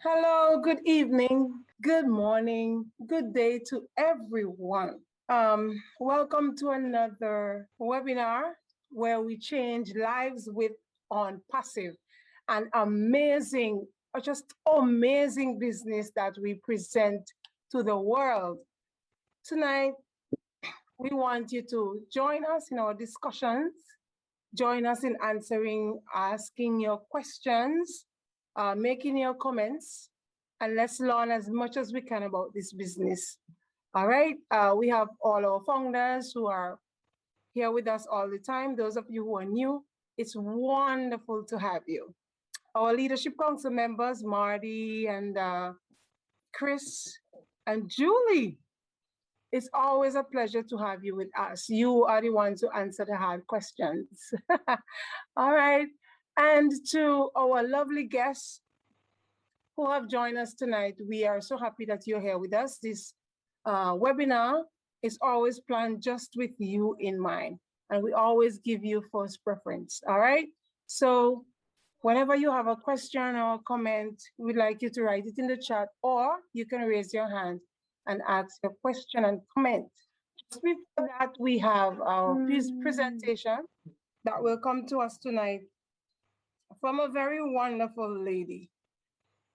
Hello, good evening, good morning, good day to everyone. Welcome to another webinar where we change lives with On Passive, an amazing, just amazing business that we present to the world. Tonight, we want you to join us in our discussions, join us in asking your questions, making your comments, and let's learn as much as we can about this business. All right, we have all our founders who are here with us all the time. Those of you who are new, it's wonderful to have you. Our leadership council members, Marty and Chris and Julie. It's always a pleasure to have you with us. You are the ones who answer the hard questions. All right. And to our lovely guests who have joined us tonight, we are so happy that you're here with us. This webinar is always planned just with you in mind, and we always give you first preference. All right. So whenever you have a question or a comment, we'd like you to write it in the chat, or you can raise your hand and ask your question and comment. Just before that, we have our presentation that will come to us tonight from a very wonderful lady.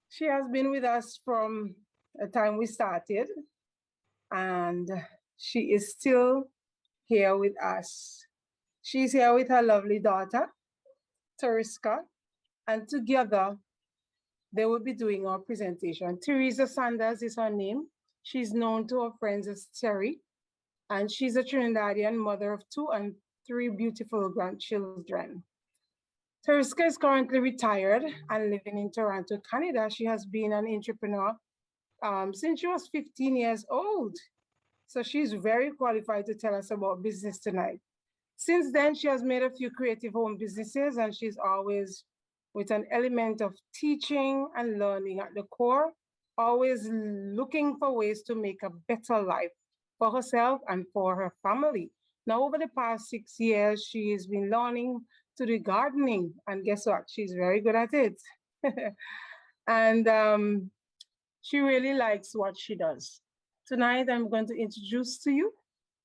She has been with us from the time we started, and she is still here with us. She's here with her lovely daughter, Teresa, and together they will be doing our presentation. Teresa Sanders is her name. She's known to her friends as Terry, and she's a Trinidadian mother of 2 and 3 beautiful grandchildren. Teresa is currently retired and living in Toronto, Canada. She has been an entrepreneur since she was 15 years old. So she's very qualified to tell us about business tonight. Since then, she has made a few creative home businesses, and she's always with an element of teaching and learning at the core, always looking for ways to make a better life for herself and for her family. Now, over the past 6 years, she has been learning to do gardening, and guess what? She's very good at it. And she really likes what she does. Tonight, I'm going to introduce to you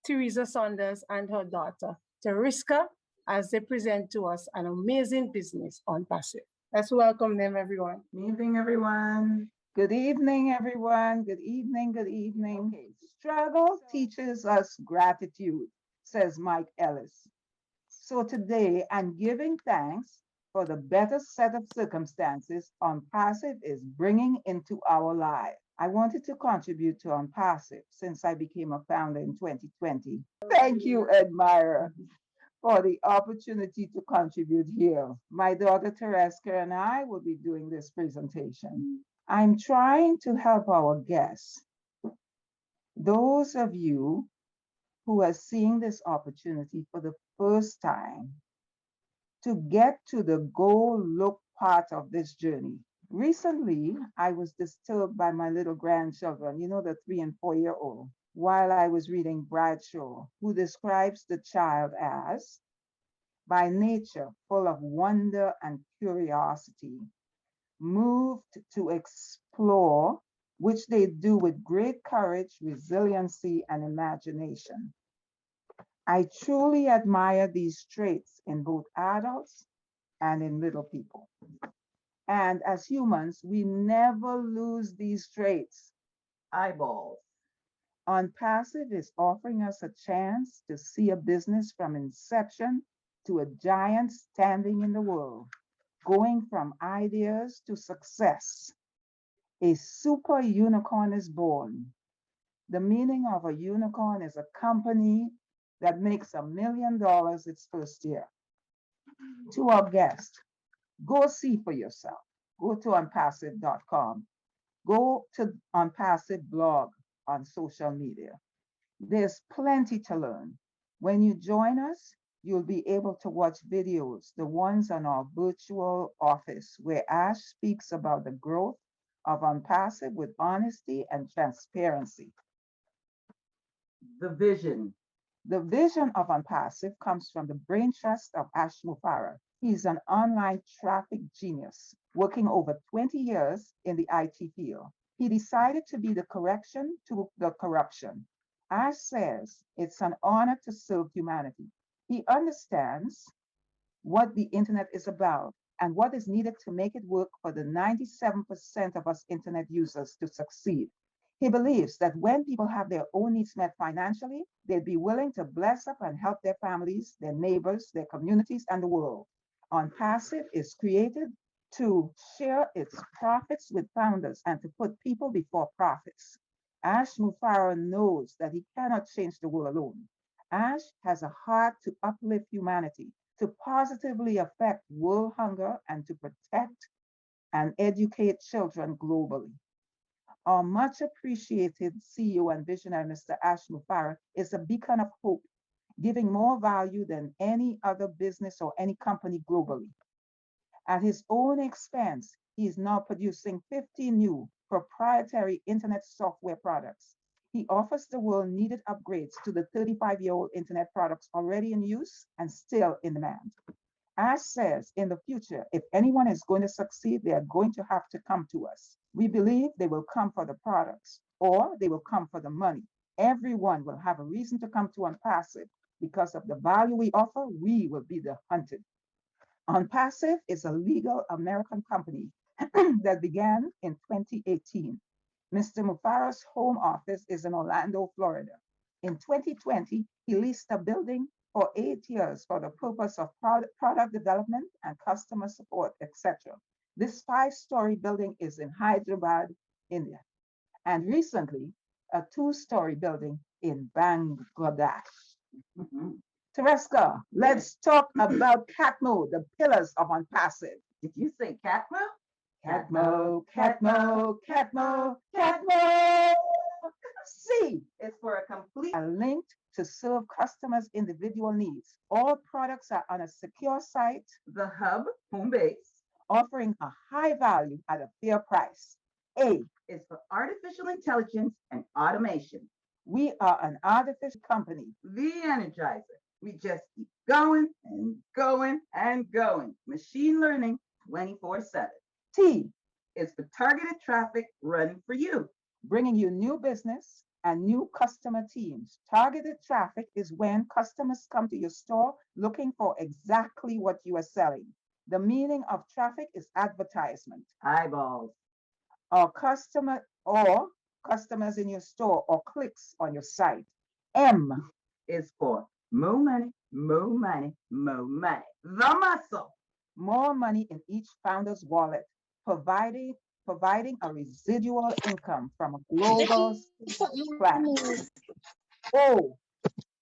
Teresa Saunders and her daughter, Teresa, as they present to us an amazing business on Passive. Let's welcome them, everyone. Good evening, everyone. Good evening, everyone. Good evening, good evening. Okay. Struggle teaches us gratitude, says Mike Ellis. So today, I'm giving thanks for the better set of circumstances On Passive is bringing into our lives. I wanted to contribute to On Passive since I became a founder in 2020. Thank you, Edmira, for the opportunity to contribute here. My daughter Teresa and I will be doing this presentation. I'm trying to help our guests, those of you who are seeing this opportunity for the first time, to get to the go look part of this journey. Recently, I was disturbed by my little grandchildren, the 3 and 4-year-old, while I was reading Bradshaw, who describes the child as, by nature, full of wonder and curiosity, moved to explore, which they do with great courage, resiliency, and imagination. I truly admire these traits in both adults and in little people. And as humans, we never lose these traits. Eyeballs. On Passive is offering us a chance to see a business from inception to a giant standing in the world, going from ideas to success. A super unicorn is born. The meaning of a unicorn is a company that makes $1 million its first year. To our guest, go see for yourself. Go to unpassive.com. Go to Unpassive blog on social media. There's plenty to learn. When you join us, you'll be able to watch videos, the ones on our virtual office, where Ash speaks about the growth of Unpassive with honesty and transparency. The vision. The vision of Unpassive comes from the brain trust of Ash Mufarah. He's an online traffic genius, working over 20 years in the IT field. He decided to be the correction to the corruption. Ash says it's an honor to serve humanity. He understands what the internet is about and what is needed to make it work for the 97% of us internet users to succeed. He believes that when people have their own needs met financially, they'd be willing to bless up and help their families, their neighbors, their communities, and the world. On Passive is created to share its profits with founders and to put people before profits. Ash Mufarah knows that he cannot change the world alone. Ash has a heart to uplift humanity, to positively affect world hunger, and to protect and educate children globally. Our much appreciated CEO and visionary, Mr. Ash Mufarah, is a beacon of hope, giving more value than any other business or any company globally. At his own expense, he is now producing 50 new proprietary internet software products. He offers the world needed upgrades to the 35-year-old internet products already in use and still in demand. Ash says in the future, if anyone is going to succeed, they are going to have to come to us. We believe they will come for the products or they will come for the money. Everyone will have a reason to come to Unpassive because of the value we offer. We will be the hunted. Unpassive is a legal American company that began in 2018. Mr. Mufarah's home office is in Orlando, Florida. In 2020, he leased a building for 8 years for the purpose of product development and customer support, etc. This 5-story building is in Hyderabad, India, and recently a 2-story building in Bangladesh. Tereska, let's talk about CATMO, the pillars of Unpassive. Did you say CATMO? CATMO, CATMO, CATMO, CATMO. C is for a complete are linked to serve customers' individual needs. All products are on a secure site, the hub, home base, offering a high value at a fair price. A is for artificial intelligence and automation. We are an artificial company. The Energizer. We just keep going and going and going. Machine learning 24/7. T is for targeted traffic running for you, bringing you new business and new customer teams. Targeted traffic is when customers come to your store looking for exactly what you are selling. The meaning of traffic is advertisement. Eyeballs. Or customers in your store or clicks on your site. M is for more money, more money, more money. The muscle. More money in each founder's wallet, providing a residual income from a global platform. O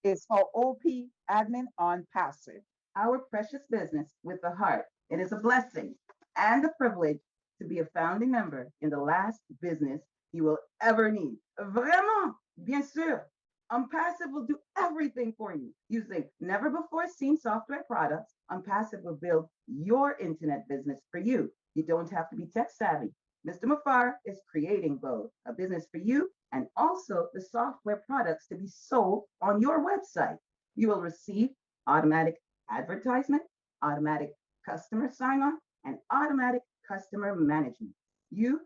is for OP, admin on Passive. Our precious business with the heart. It is a blessing and a privilege to be a founding member in the last business you will ever need. Vraiment, bien sûr. Unpassive will do everything for you. Using never before seen software products, Unpassive will build your internet business for you. You don't have to be tech savvy. Mr. Mufarah is creating both a business for you and also the software products to be sold on your website. You will receive automatic advertisement, automatic customer sign-on, and automatic customer management. You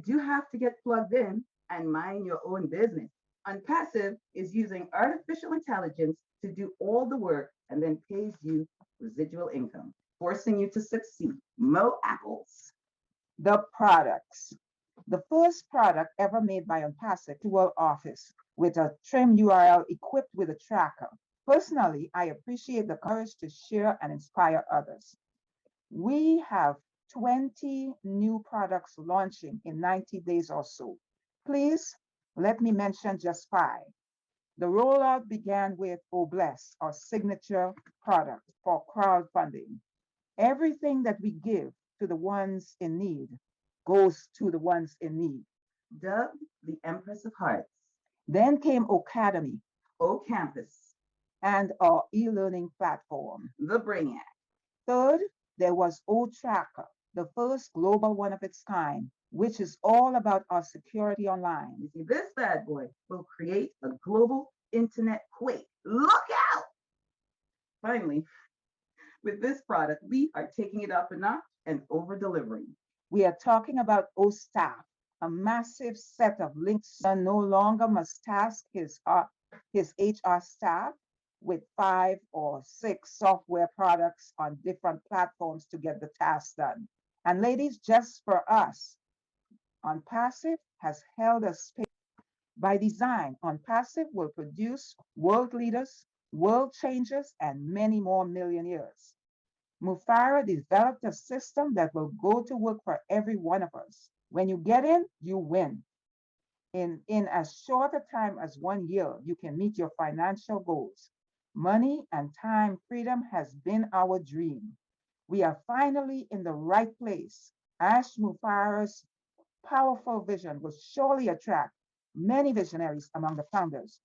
do have to get plugged in and mind your own business. Unpassive is using artificial intelligence to do all the work and then pays you residual income, forcing you to succeed. Mo apples. The products. The first product ever made by Unpassive to our office with a trim URL equipped with a tracker. Personally, I appreciate the courage to share and inspire others. We have 20 new products launching in 90 days or so. Please let me mention just 5. The rollout began with Obless, our signature product for crowdfunding. Everything that we give to the ones in need goes to the ones in need. Dubbed the Empress of Hearts. Then came Academy, O-Campus, and our e-learning platform. The Brainiac. Third, there was O-Tracker, the first global one of its kind, which is all about our security online. You see, this bad boy will create a global internet quake. Look out! Finally, With this product, we are taking it up a notch and over delivering. We are talking about OStaff, a massive set of links that no longer must task his HR staff with 5 or 6 software products on different platforms to get the task done. And ladies, just for us, OnPassive has held a space by design. OnPassive will produce world leaders, world changers, and many more millionaires. Mufara developed a system that will go to work for every one of us. When you get in, you win. In as short a time as 1 year, you can meet your financial goals. Money and time freedom has been our dream. We are finally in the right place. Ash Mufara's powerful vision will surely attract many visionaries among the founders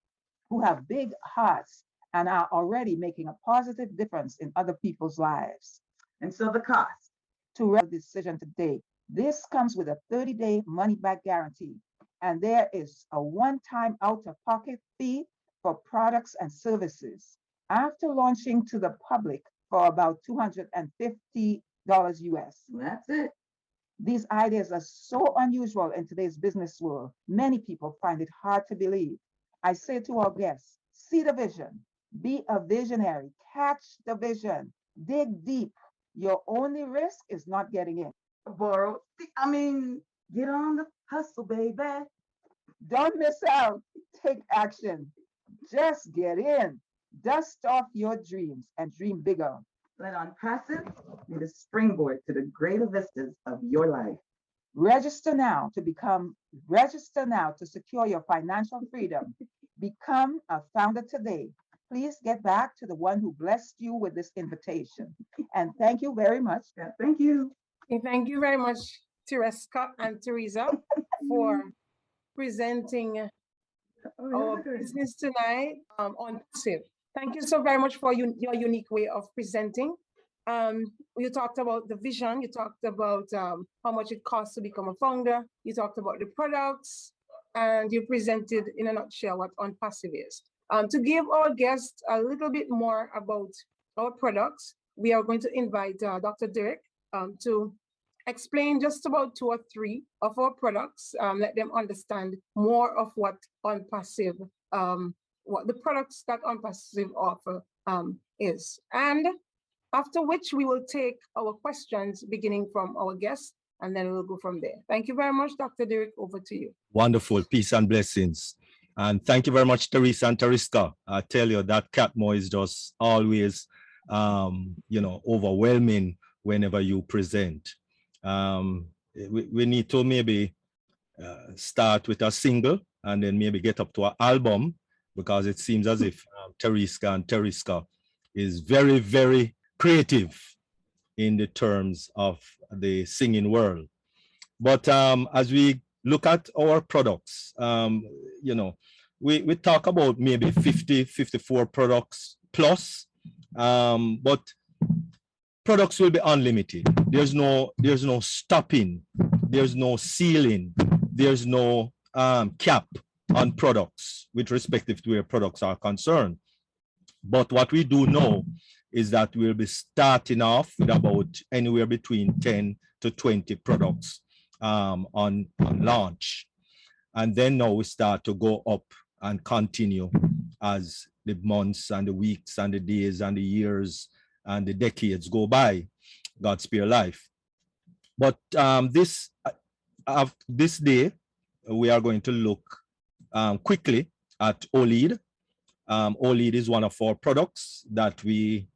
who have big hearts and are already making a positive difference in other people's lives. And so the cost. To make a decision today, this comes with a 30-day money-back guarantee, and there is a one-time out-of-pocket fee for products and services. After launching to the public for about $250 US. That's it. These ideas are so unusual in today's business world. Many people find it hard to believe. I say to our guests, see the vision, be a visionary, catch the vision, dig deep. Your only risk is not getting in. Borrow. Get on the hustle, baby. Don't miss out. Take action. Just get in. Dust off your dreams and dream bigger. Let OnPassive be the springboard to the greater vistas of your life. Register now to secure your financial freedom. Become a founder today. Please get back to the one who blessed you with this invitation. And thank you very much. Yeah, thank you. Thank you very much, Tereska and Teresa, for presenting our business tonight on Passive. Thank you so very much for your unique way of presenting. You talked about the vision, you talked about how much it costs to become a founder, you talked about the products, and you presented in a nutshell what OnPassive is. To give our guests a little bit more about our products, we are going to invite Dr. Derek to explain just about 2 or 3 of our products, let them understand more of what OnPassive, what the products that OnPassive offer is. And after which we will take our questions beginning from our guests, and then we'll go from there. Thank you very much, Dr. Derek, over to you. Wonderful, peace and blessings. And thank you very much, Teresa and Teriska. I tell you, that Catmo is just always, overwhelming whenever you present. We need to maybe start with a single and then maybe get up to an album, because it seems as if Teriska is very, very creative in the terms of the singing world. But as we look at our products, we talk about maybe 54 products plus, but products will be unlimited. There's no stopping, there's no ceiling, there's no cap on products with respect to where products are concerned. But what we do know is that we'll be starting off with about anywhere between 10 to 20 products on launch. And then now we start to go up and continue as the months and the weeks and the days and the years and the decades go by. God spare life. But this day, we are going to look quickly at OLEAD. OLEAD is one of our products that we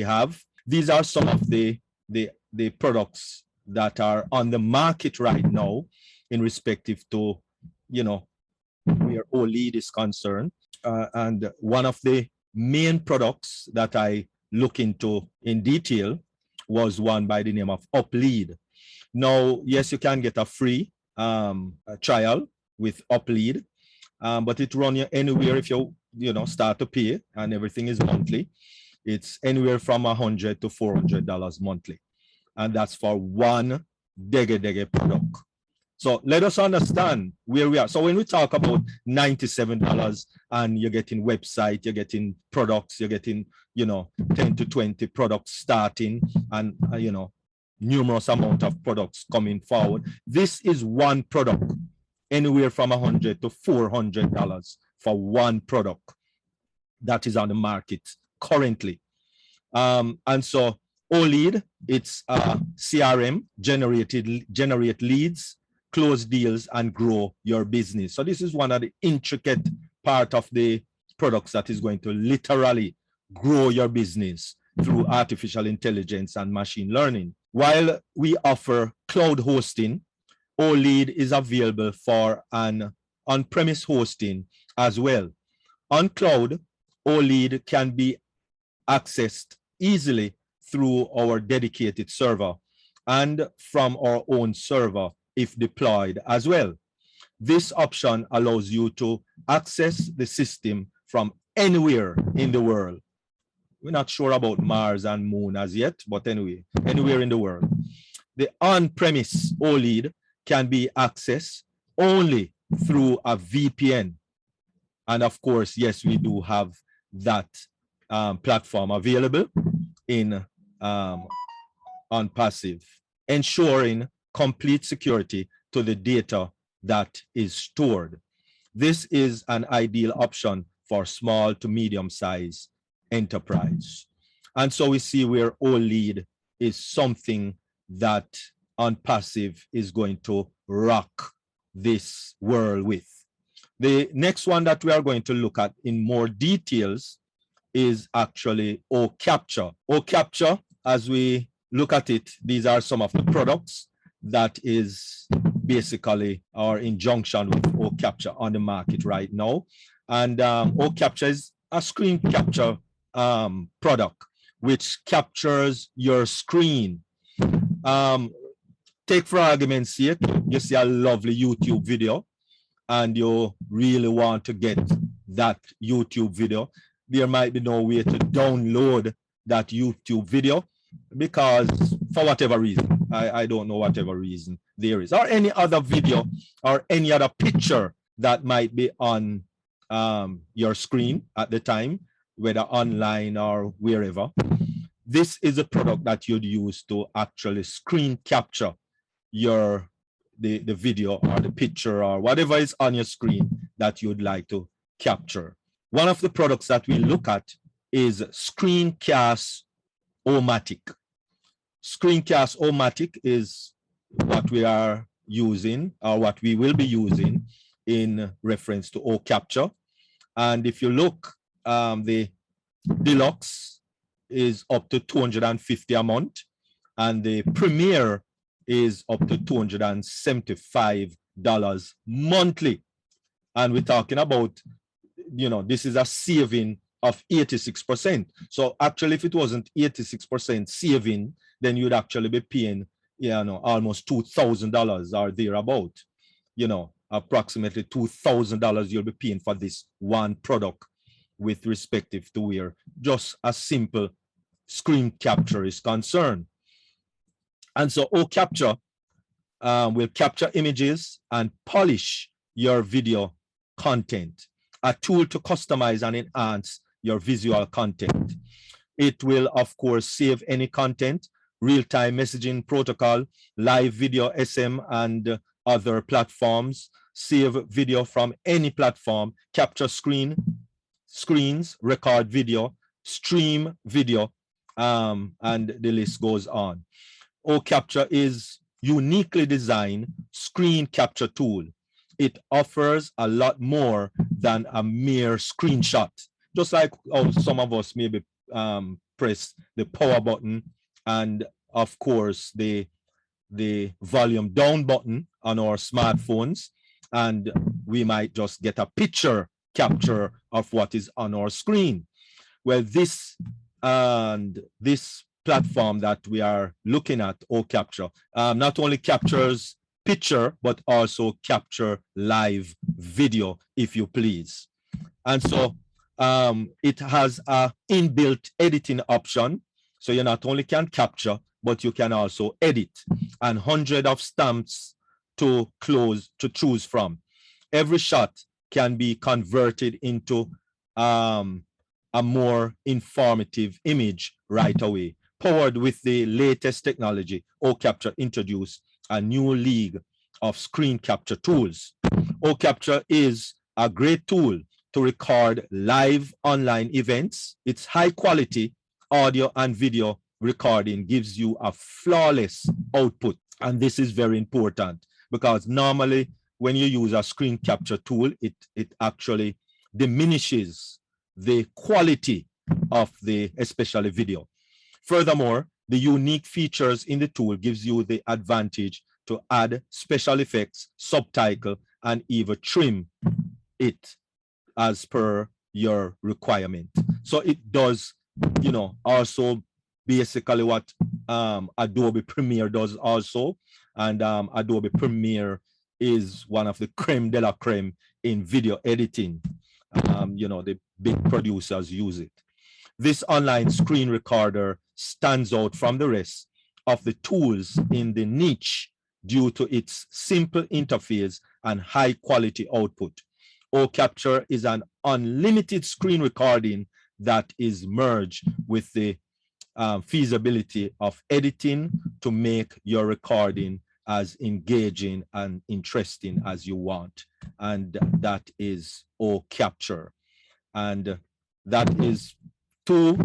have. These are some of the products that are on the market right now in respective to, where OLEAD is concerned. And one of the main products that I look into in detail was one by the name of UpLead. Now, yes, you can get a free trial with UpLead, but it runs you anywhere if you start to pay, and everything is monthly. It's anywhere from $100 to $400 monthly, and that's for one Dege product. So let us understand where we are. So when we talk about $97 and you're getting website, you're getting products, you're getting, 10 to 20 products starting and, numerous amount of products coming forward. This is one product, anywhere from $100 to $400 for one product that is on the market currently. And so OLead, it's CRM, generate leads, close deals, and grow your business. So this is one of the intricate part of the products that is going to literally grow your business through artificial intelligence and machine learning. While we offer cloud hosting, OLead is available for an on-premise hosting as well. On cloud, OLead can be accessed easily through our dedicated server and from our own server if deployed as well. This option allows you to access the system from anywhere in the world. We're not sure about Mars and Moon as yet, but anyway, anywhere in the world. The on-premise OLead can be accessed only through a VPN. And of course, yes, we do have that platform available in on passive, ensuring complete security to the data that is stored. This is an ideal option for small to medium-sized enterprise. And so we see where OLead is something that on passive is going to rock this world with. The next one that we are going to look at in more details is actually OCapture. OCapture, as we look at it, these are some of the products that is basically our injunction with OCapture on the market right now. And OCapture is a screen capture product which captures your screen. Take for argument's sake, you see a lovely YouTube video and you really want to get that YouTube video. There might be no way to download that YouTube video because for whatever reason, I don't know whatever reason there is, or any other video or any other picture that might be on your screen at the time, whether online or wherever. This is a product that you'd use to actually screen capture the video or the picture or whatever is on your screen that you'd like to capture. One of the products that we look at is Screencast-O-Matic. Screencast-O-Matic is what we are using or what we will be using in reference to OCapture. And if you look, the deluxe is up to $250 a month, and the premier is up to $275 monthly. And we're talking about, this is a saving of 86%. So actually, if it wasn't 86% saving, then you'd actually be paying, almost $2,000 or thereabout. Approximately $2,000 you'll be paying for this one product with respective to where just a simple screen capture is concerned. And so OCapture will capture images and polish your video content, a tool to customize and enhance your visual content. It will, of course, save any content, real-time messaging protocol, live video SM and other platforms, save video from any platform, capture screens, record video, stream video, and the list goes on. OCapture is uniquely designed screen capture tool. It offers a lot more than a mere screenshot. Just like some of us maybe press the power button and of course the volume down button on our smartphones, and we might just get a picture capture of what is on our screen. Well, this platform that we are looking at, OCapture, not only captures picture, but also capture live video, if you please. And so it has a inbuilt editing option. So you not only can capture, but you can also edit, and hundreds of stamps to choose from. Every shot can be converted into a more informative image right away. Powered with the latest technology, OCapture introduced a new league of screen capture tools. OCapture is a great tool to record live online events. Its high quality audio and video recording gives you a flawless output. And this is very important because normally when you use a screen capture tool, it actually diminishes the quality of the especially video. Furthermore, the unique features in the tool gives you the advantage to add special effects, subtitle, and even trim it as per your requirement. So it does, you know, also basically what Adobe Premiere does also. And Adobe Premiere is one of the creme de la creme in video editing. You know, the big producers use it. This online screen recorder stands out from the rest of the tools in the niche due to its simple interface and high quality output. OCapture is an unlimited screen recording that is merged with the feasibility of editing to make your recording as engaging and interesting as you want. And that is OCapture. And that is two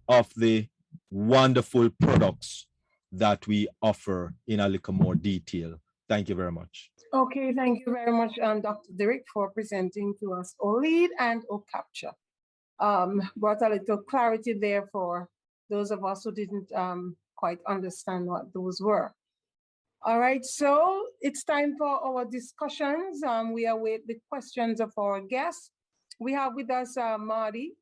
of the wonderful products that we offer in a little more detail. Thank you very much. Okay, thank you very much, Dr. Derek, for presenting to us OLEAD and OCapture. Brought a little clarity there for those of us who didn't quite understand what those were. All right, so it's time for our discussions. We await the questions of our guests. We have with us Marty,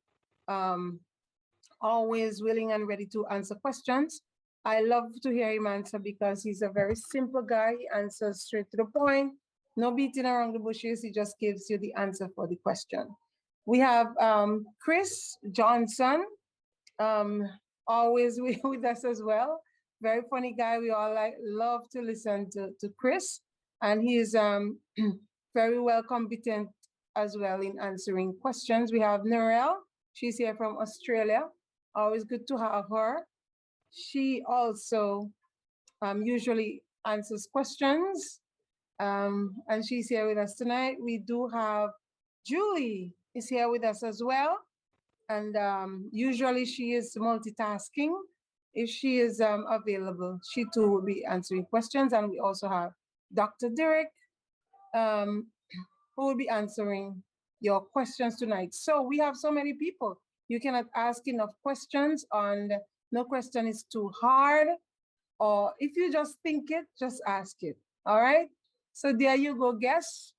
always willing and ready to answer questions. I love to hear him answer because he's a very simple guy. He answers straight to the point, no beating around the bushes. He just gives you the answer for the question. We have Chris Johnson, always with us as well. Very funny guy. We all love to listen to Chris, and he is very well competent as well in answering questions. We have Narelle. She's here from Australia. Always good to have her. She also usually answers questions, and she's here with us tonight. We do have Julie is here with us as well, and usually she is multitasking. If she is available, she too will be answering questions. And we also have Dr. Derek, who will be answering your questions tonight. So we have so many people. You cannot ask enough questions, and no question is too hard. Or if you just think it, just ask it. All right? So there you go, guests.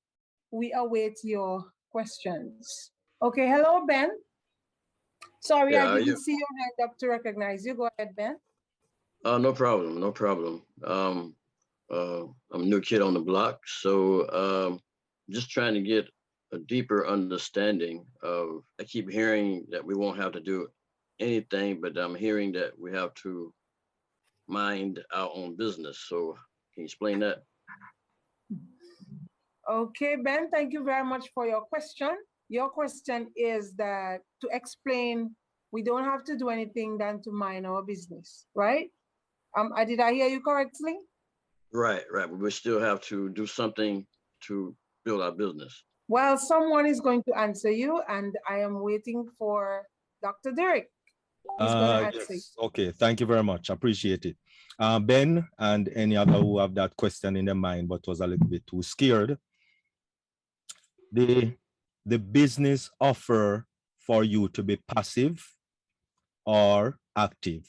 We await your questions. Okay, hello, Ben. Sorry, Yeah, I didn't see your hand up to recognize you. Go ahead, Ben. No problem, no problem. I'm a new kid on the block, so just trying to get a deeper understanding of, I keep hearing that we won't have to do anything, but I'm hearing that we have to mind our own business. So can you explain that? Okay, Ben, thank you very much for your question. Your question is that to explain, we don't have to do anything than to mind our business, right? Did I hear you correctly? Right, right. But we still have to do something to build our business. Well, someone is going to answer you, and I am waiting for Dr. Derek. He's going to answer. Yes. Okay, thank you very much. Appreciate it. Ben and any other who have that question in their mind but was a little bit too scared. The business offer for you to be passive or active.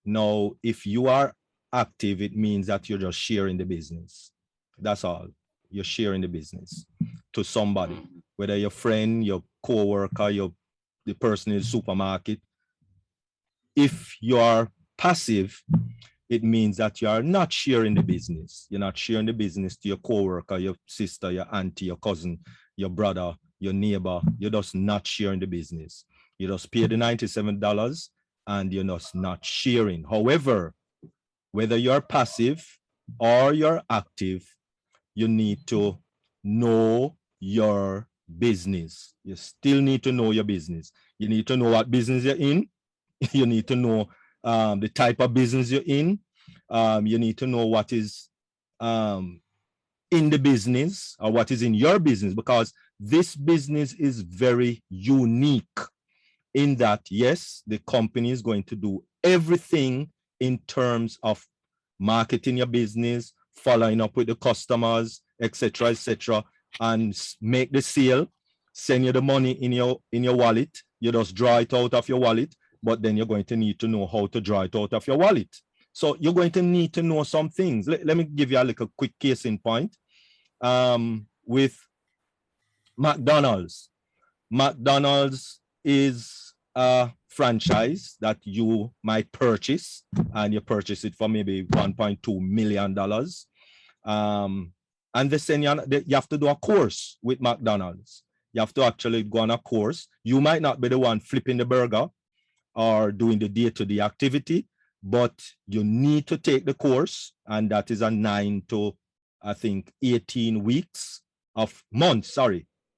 Now, if you are active, it means that you're just sharing the business. That's all. You're sharing the business to somebody, whether your friend, your coworker, the person in the supermarket. If you are passive, it means that you are not sharing the business. You're not sharing the business to your coworker, your sister, your auntie, your cousin, your brother, your neighbor. You're just not sharing the business. You just pay the $97 and you're just not sharing. However, whether you're passive or you're active, you need to know your business. You still need to know your business. You need to know what business you're in. You need to know the type of business you're in. You need to know what is in the business or what is in your business, because this business is very unique in that, yes, the company is going to do everything in terms of marketing your business, following up with the customers, etc., and make the sale, send you the money in your wallet. You just draw it out of your wallet, but then you're going to need to know how to draw it out of your wallet. So you're going to need to know some things. Let me give you a little quick case in point. With McDonald's. McDonald's is a franchise that you might purchase, and you purchase it for maybe $1.2 million. And they send you have to do a course with McDonald's. You have to actually go on a course. You might not be the one flipping the burger or doing the day-to-day activity, but you need to take the course, and that is a 9 to, I think, 18 weeks of months,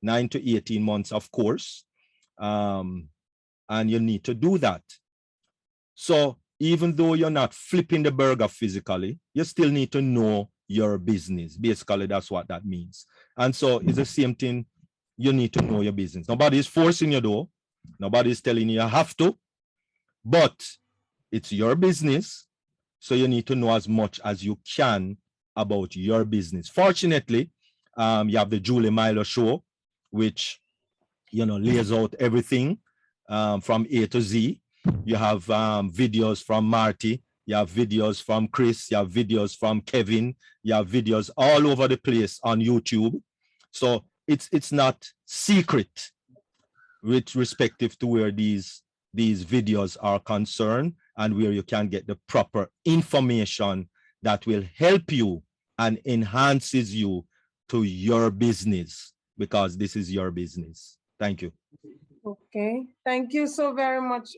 9 to 18 months of course. And you need to do that. So even though you're not flipping the burger physically, you still need to know your business. Basically, that's what that means. And so it's the same thing. You need to know your business. Nobody is forcing you though. Nobody is telling you have to, but it's your business. So you need to know as much as you can about your business. Fortunately, you have the Julie Milo show, which, lays out everything from A to Z. You have videos from Marty. You have videos from Chris. You have videos from Kevin. You have videos all over the place on YouTube. So it's not secret with respective to where these videos are concerned, and where you can get the proper information that will help you and enhances you to your business, because this is your business. Thank you. Okay, thank you so very much,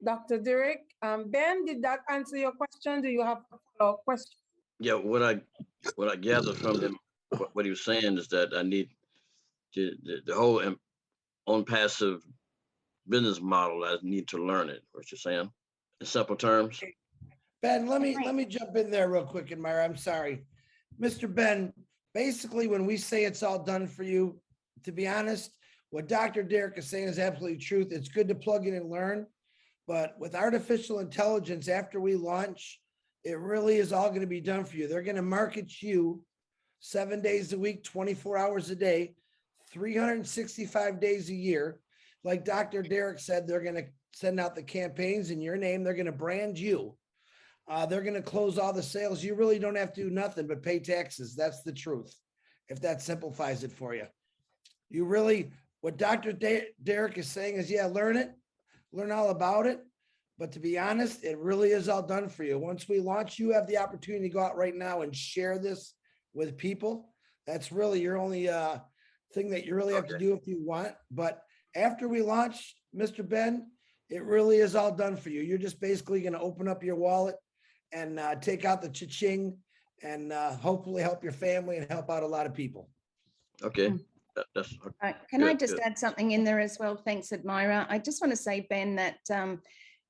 Dr. Derek. Ben, did that answer your question? Do you have a follow-up question? Yeah, what I gathered from him, what he was saying is that I need to, the whole on passive business model. I need to learn it. What you're saying, in simple terms. Ben, let me jump in there real quick, Edmira. I'm sorry, Mr. Ben. Basically, when we say it's all done for you, to be honest, what Dr. Derek is saying is absolutely truth. It's good to plug in and learn, but with artificial intelligence, after we launch, it really is all going to be done for you. They're going to market you 7 days a week, 24 hours a day, 365 days a year. Like Dr. Derek said, they're going to send out the campaigns in your name. They're going to brand you. They're going to close all the sales. You really don't have to do nothing but pay taxes. That's the truth, if that simplifies it for you. You really, what Dr. Derek is saying is, yeah, learn it, learn all about it. But to be honest, it really is all done for you. Once we launch, you have the opportunity to go out right now and share this with people. That's really your only thing that you really have to do if you want. But after we launch, Mr. Ben, it really is all done for you. You're just basically going to open up your wallet and take out the cha-ching and hopefully help your family and help out a lot of people. Okay. That's Can I just add something in there as well? Thanks, Edmira. I just want to say, Ben, that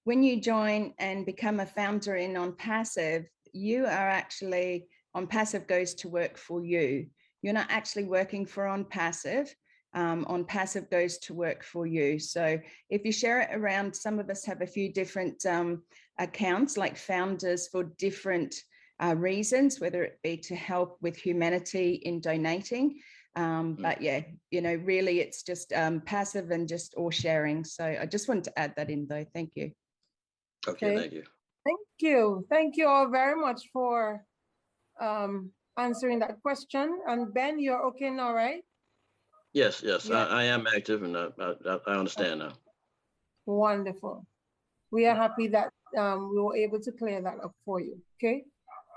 when you join and become a founder in On Passive, you are actually, On Passive goes to work for you. You're not actually working for On Passive. On Passive goes to work for you. So if you share it around, some of us have a few different accounts, like founders for different reasons, whether it be to help with humanity in donating. But yeah, really it's just passive and just all sharing. So I just wanted to add that in though. Thank you. okay. Thank you. Thank you. Thank you all very much for answering that question. And Ben, you're okay now, right? Yes. Yeah. I am active, and I understand now. Wonderful. We are happy that we were able to clear that up for you. Okay.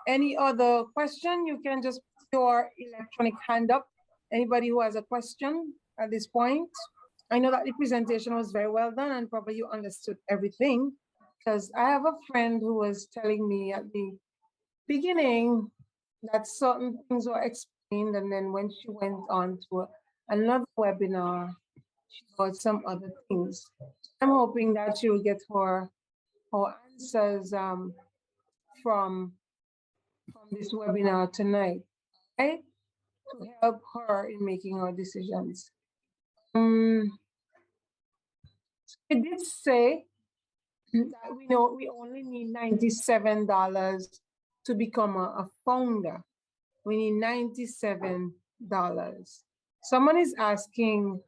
Any other question? You can just put your electronic hand up. Anybody who has a question at this point? I know that the presentation was very well done and probably you understood everything, because I have a friend who was telling me at the beginning that certain things were explained, and then when she went on to another webinar, she got some other things. I'm hoping that she will get her answers from this webinar tonight, right? To help her in making her decisions. It did say that we know we only need $97 to become a founder. We need $97. Someone is asking,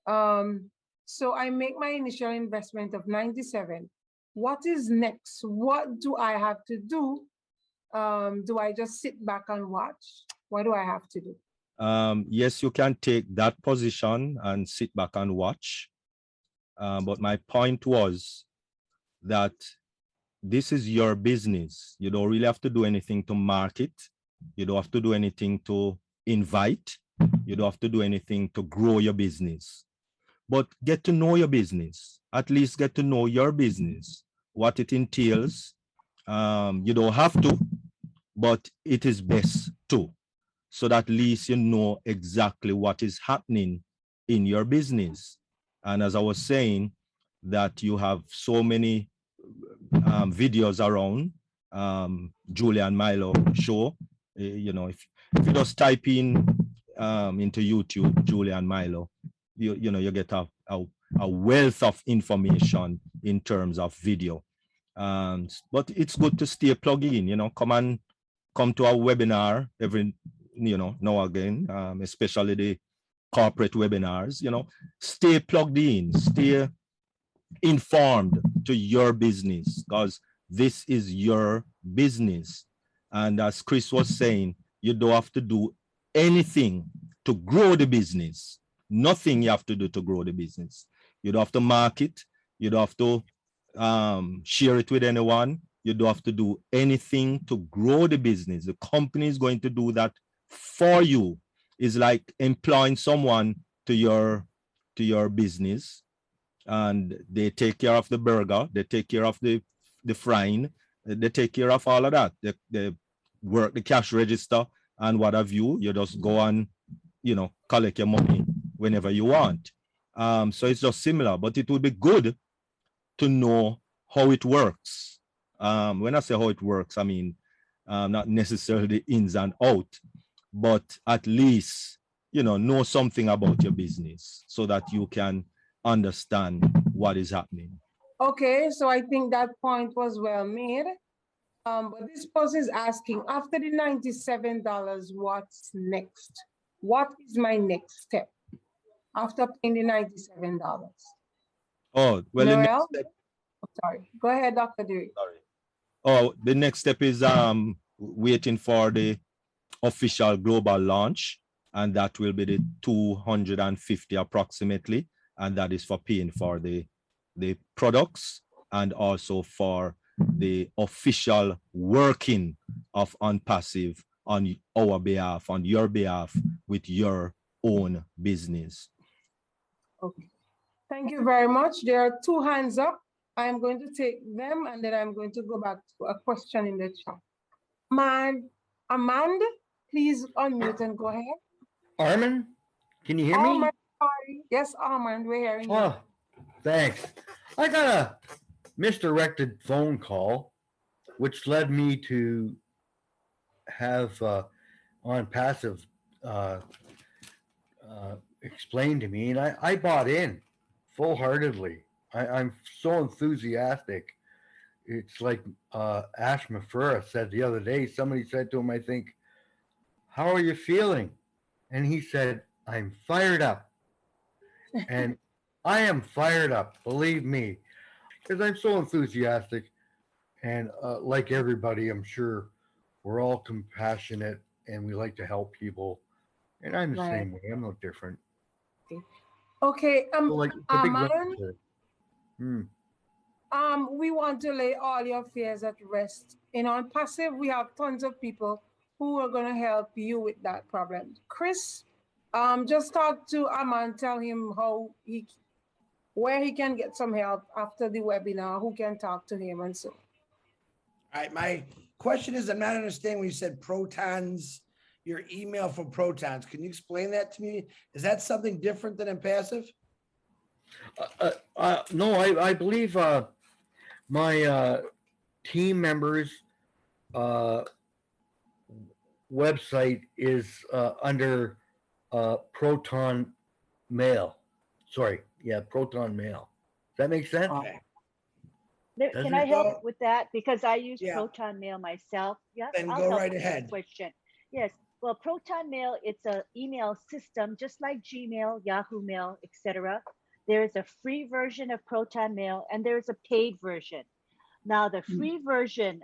so I make my initial investment of 97. What is next? What do I have to do? Do I just sit back and watch? What do I have to do? Yes, you can take that position and sit back and watch. But my point was that this is your business. You don't really have to do anything to market. You don't have to do anything to invite. You don't have to do anything to grow your business. But get to know your business. At least get to know your business, what it entails. You don't have to, but it is best to. So that at least you know exactly what is happening in your business. And as I was saying, that you have so many videos around Julia and Milo show. You know, if you just type in into YouTube Julia and Milo, you know you get a wealth of information in terms of video. But it's good to stay plugged in. You know, come to a webinar every now again, especially the corporate webinars. You know, stay plugged in, stay informed to your business, because this is your business. And as Chris was saying, you don't have to do anything to grow the business. Nothing you have to do to grow the business. You don't have to market. You don't have to share it with anyone. You don't have to do anything to grow the business. The company is going to do that for you. It's like employing someone to your business, and they take care of the burger, they take care of the frying, they take care of all of that. They work the cash register and what have you. You just go and collect your money whenever you want. So it's just similar, but it would be good to know how it works. When I say how it works, I mean not necessarily the ins and out, but at least know something about your business so that you can understand what is happening. Okay, so I think that point was well made. But this person is asking, after the $97, what's next? What is my next step after paying the $97? Oh, well, the next step, sorry. Go ahead, Dr. Derek. sorry. Oh, the next step is waiting for the official global launch, and that will be the 250 approximately, and that is for paying for the products and also for the official working of Unpassive on our behalf, on your behalf, with your own business. Okay. Thank you very much. There are two hands up. I'm going to take them, and then I'm going to go back to a question in the chat. Amanda, please unmute and go ahead. Armand, can you hear me? Armand, sorry. Yes, Armand, we're hearing you. Oh, thanks. I got a misdirected phone call, which led me to have on passive explained to me, and I bought in full-heartedly. I'm so enthusiastic. It's like Ash Mafura said the other day. Somebody said to him, I think, "How are you feeling?" And he said, "I'm fired up." And I am fired up, believe me, because I'm so enthusiastic. And like everybody, I'm sure we're all compassionate and we like to help people. And I'm the same way. I'm no different. Okay. So like we want to lay all your fears at rest. In Unpassive, we have tons of people who are going to help you with that problem. Chris, just talk to Aman, tell him where he can get some help after the webinar, who can talk to him and so. All right, my question is, I'm not understanding when you said protons, your email for protons. Can you explain that to me? Is that something different than in passive? No, I believe my team members website is under Proton Mail. Sorry, yeah, Proton Mail. Does that make sense? Okay. Doesn't Can I it? help with that? Because I use Yeah. Proton Mail myself. Yes, Then I'll go help right with that ahead. question. Yes, well, Proton Mail, it's an email system, just like Gmail, Yahoo Mail, etc. There is a free version of Proton Mail and there's a paid version. Now, the free version,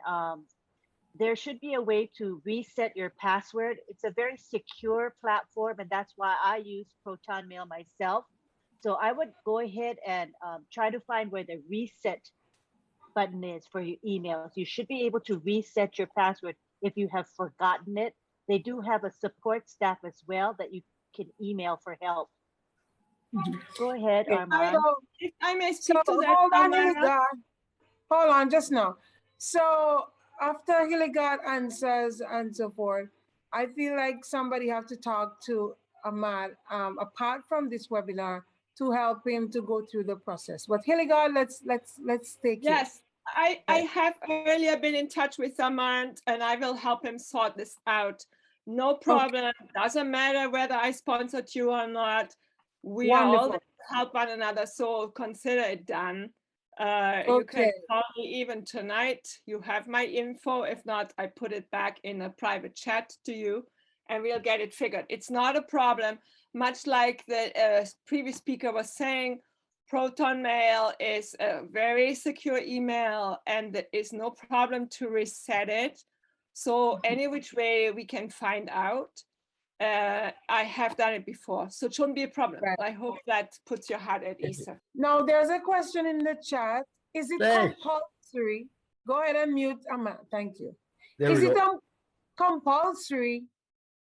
there should be a way to reset your password. It's a very secure platform, and that's why I use Proton Mail myself. So I would go ahead and try to find where the reset button is for your emails. You should be able to reset your password if you have forgotten it. They do have a support staff as well that you can email for help. Go ahead, Armand. So, If I may so speak to that, hold on, Amira. Hildegard. Hold on, just now. So after Hildegard answers and so forth, I feel like somebody have to talk to Ahmad apart from this webinar to help him to go through the process. But Hildegard, let's take it. Yes, I have earlier been in touch with Armand and I will help him sort this out. No problem. Doesn't matter whether I sponsored you or not. We are all Wonderful. there to help one another, so consider it done. You can Okay. call me even tonight. You have my info. If not, I put it back in a private chat to you and we'll get it figured. It's not a problem. Much like the previous speaker was saying, Proton Mail is a very secure email and there is no problem to reset it. So any which way we can find out. I have done it before, so it shouldn't be a problem. Right. I hope that puts your heart at ease, sir. Now there's a question in the chat. Is it Thanks. compulsory? Go ahead and mute Ahmad. Thank you. There Is we it go. compulsory?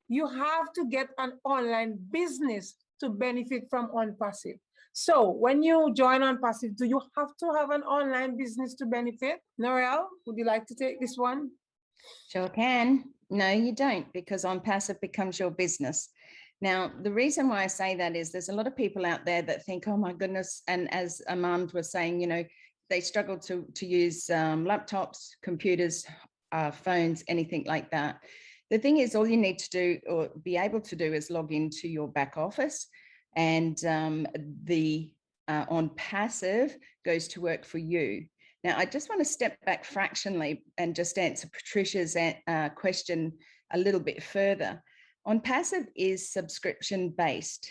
You have to get an online business to benefit from OnPassive. So when you join OnPassive, do you have to have an online business to benefit? Norel, would you like to take this one? Sure can. No, you don't, because OnPassive becomes your business. Now, the reason why I say that is there's a lot of people out there that think, oh my goodness, and as Armand was saying, you know, they struggle to use laptops, computers, phones, anything like that. The thing is, all you need to do or be able to do is log into your back office, and the OnPassive goes to work for you. Now, I just want to step back fractionally and just answer Patricia's question a little bit further. OnPassive is subscription based.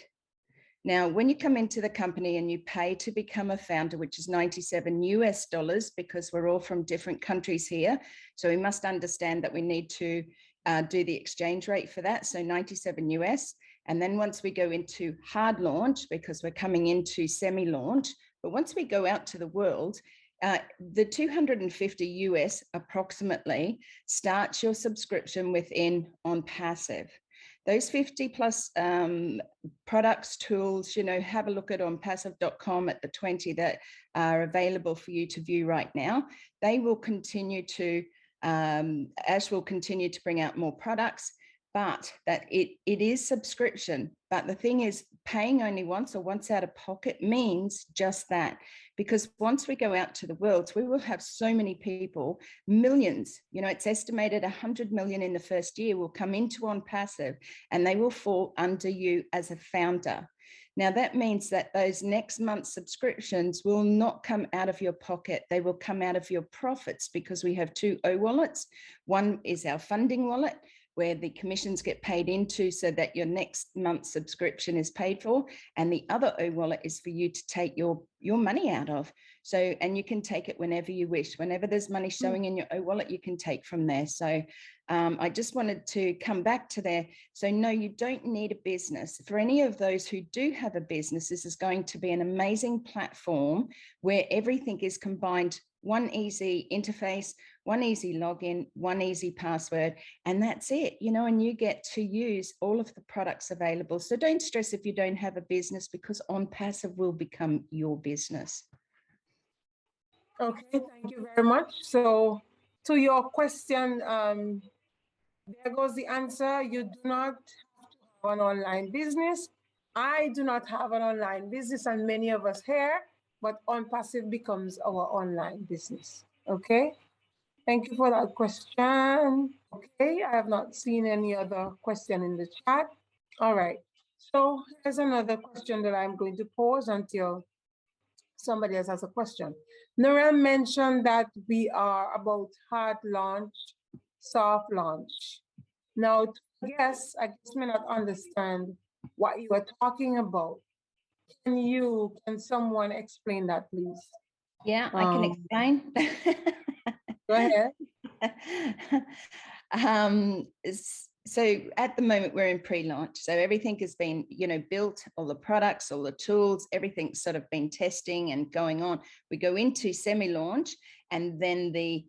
Now, when you come into the company and you pay to become a founder, which is $97 US, because we're all from different countries here, so we must understand that we need to do the exchange rate for that, so 97 US. And then once we go into hard launch, because we're coming into semi-launch, but once we go out to the world, the 250 US approximately starts your subscription within OnPassive. Those 50 plus products, tools, you know, have a look at onpassive.com at the 20 that are available for you to view right now. They will continue to, Ash will continue to bring out more products, but that it is subscription. But the thing is, paying only once or once out of pocket means just that, because once we go out to the world, we will have so many people, millions, you know, it's estimated 100 million in the first year will come into OnPassive and they will fall under you as a founder. Now, that means that those next month's subscriptions will not come out of your pocket. They will come out of your profits, because we have two O-wallets. One is our funding wallet, where the commissions get paid into so that your next month's subscription is paid for. And the other O-wallet is for you to take your money out of. So, and you can take it whenever you wish. Whenever there's money showing in your O-wallet, you can take from there. So I just wanted to come back to there. So no, you don't need a business. For any of those who do have a business, this is going to be an amazing platform where everything is combined. One easy interface, one easy login, one easy password, and that's it, you know, and you get to use all of the products available. So don't stress if you don't have a business, because OnPassive will become your business. Okay, thank you very much. So to your question, there goes the answer. You do not have an online business. I do not have an online business, and many of us here, but OnPassive becomes our online business. Okay. Thank you for that question. Okay, I have not seen any other question in the chat. All right. So here's another question that I'm going to pose until somebody else has a question. Narelle mentioned that we are about hard launch, soft launch. Now, I guess may not understand what you are talking about. Can someone explain that, please? Yeah, I can explain. Go ahead. So at the moment we're in pre-launch. So everything has been, built, all the products, all the tools, everything's sort of been testing and going on. We go into semi-launch, and then the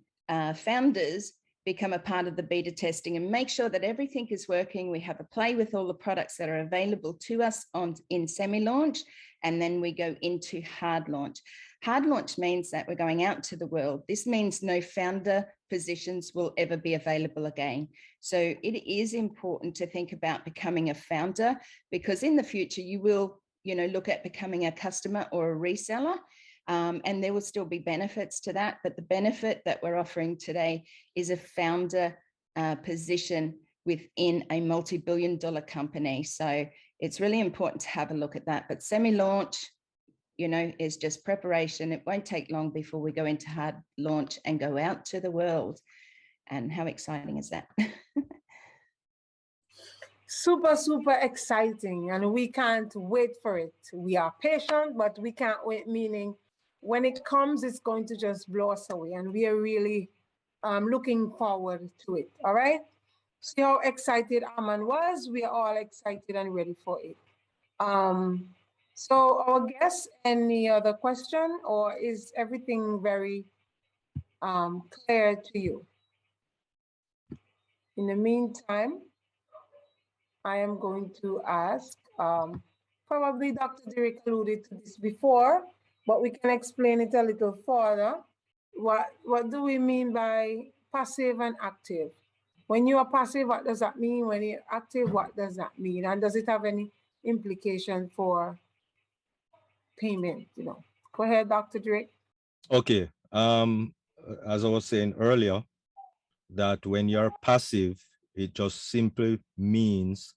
founders become a part of the beta testing and make sure that everything is working. We have a play with all the products that are available to us in semi-launch, and then we go into hard launch. Hard launch means that we're going out to the world. This means no founder positions will ever be available again. So it is important to think about becoming a founder, because in the future you will, look at becoming a customer or a reseller. And there will still be benefits to that. But the benefit that we're offering today is a founder position within a multi-billion-dollar company. So it's really important to have a look at that. But semi-launch, is just preparation. It won't take long before we go into hard launch and go out to the world. And how exciting is that? Super, super exciting. And we can't wait for it. We are patient, but we can't wait, meaning when it comes, it's going to just blow us away. And we are really looking forward to it. All right. See how excited Aman was? We are all excited and ready for it. So our guests, any other question, or is everything very clear to you? In the meantime, I am going to ask, probably Dr. Derek alluded to this before, but we can explain it a little further. What do we mean by passive and active? When you are passive, what does that mean? When you're active, what does that mean? And does it have any implication for payment? Go ahead, Dr. Drake. Okay. As I was saying earlier, that when you're passive, it just simply means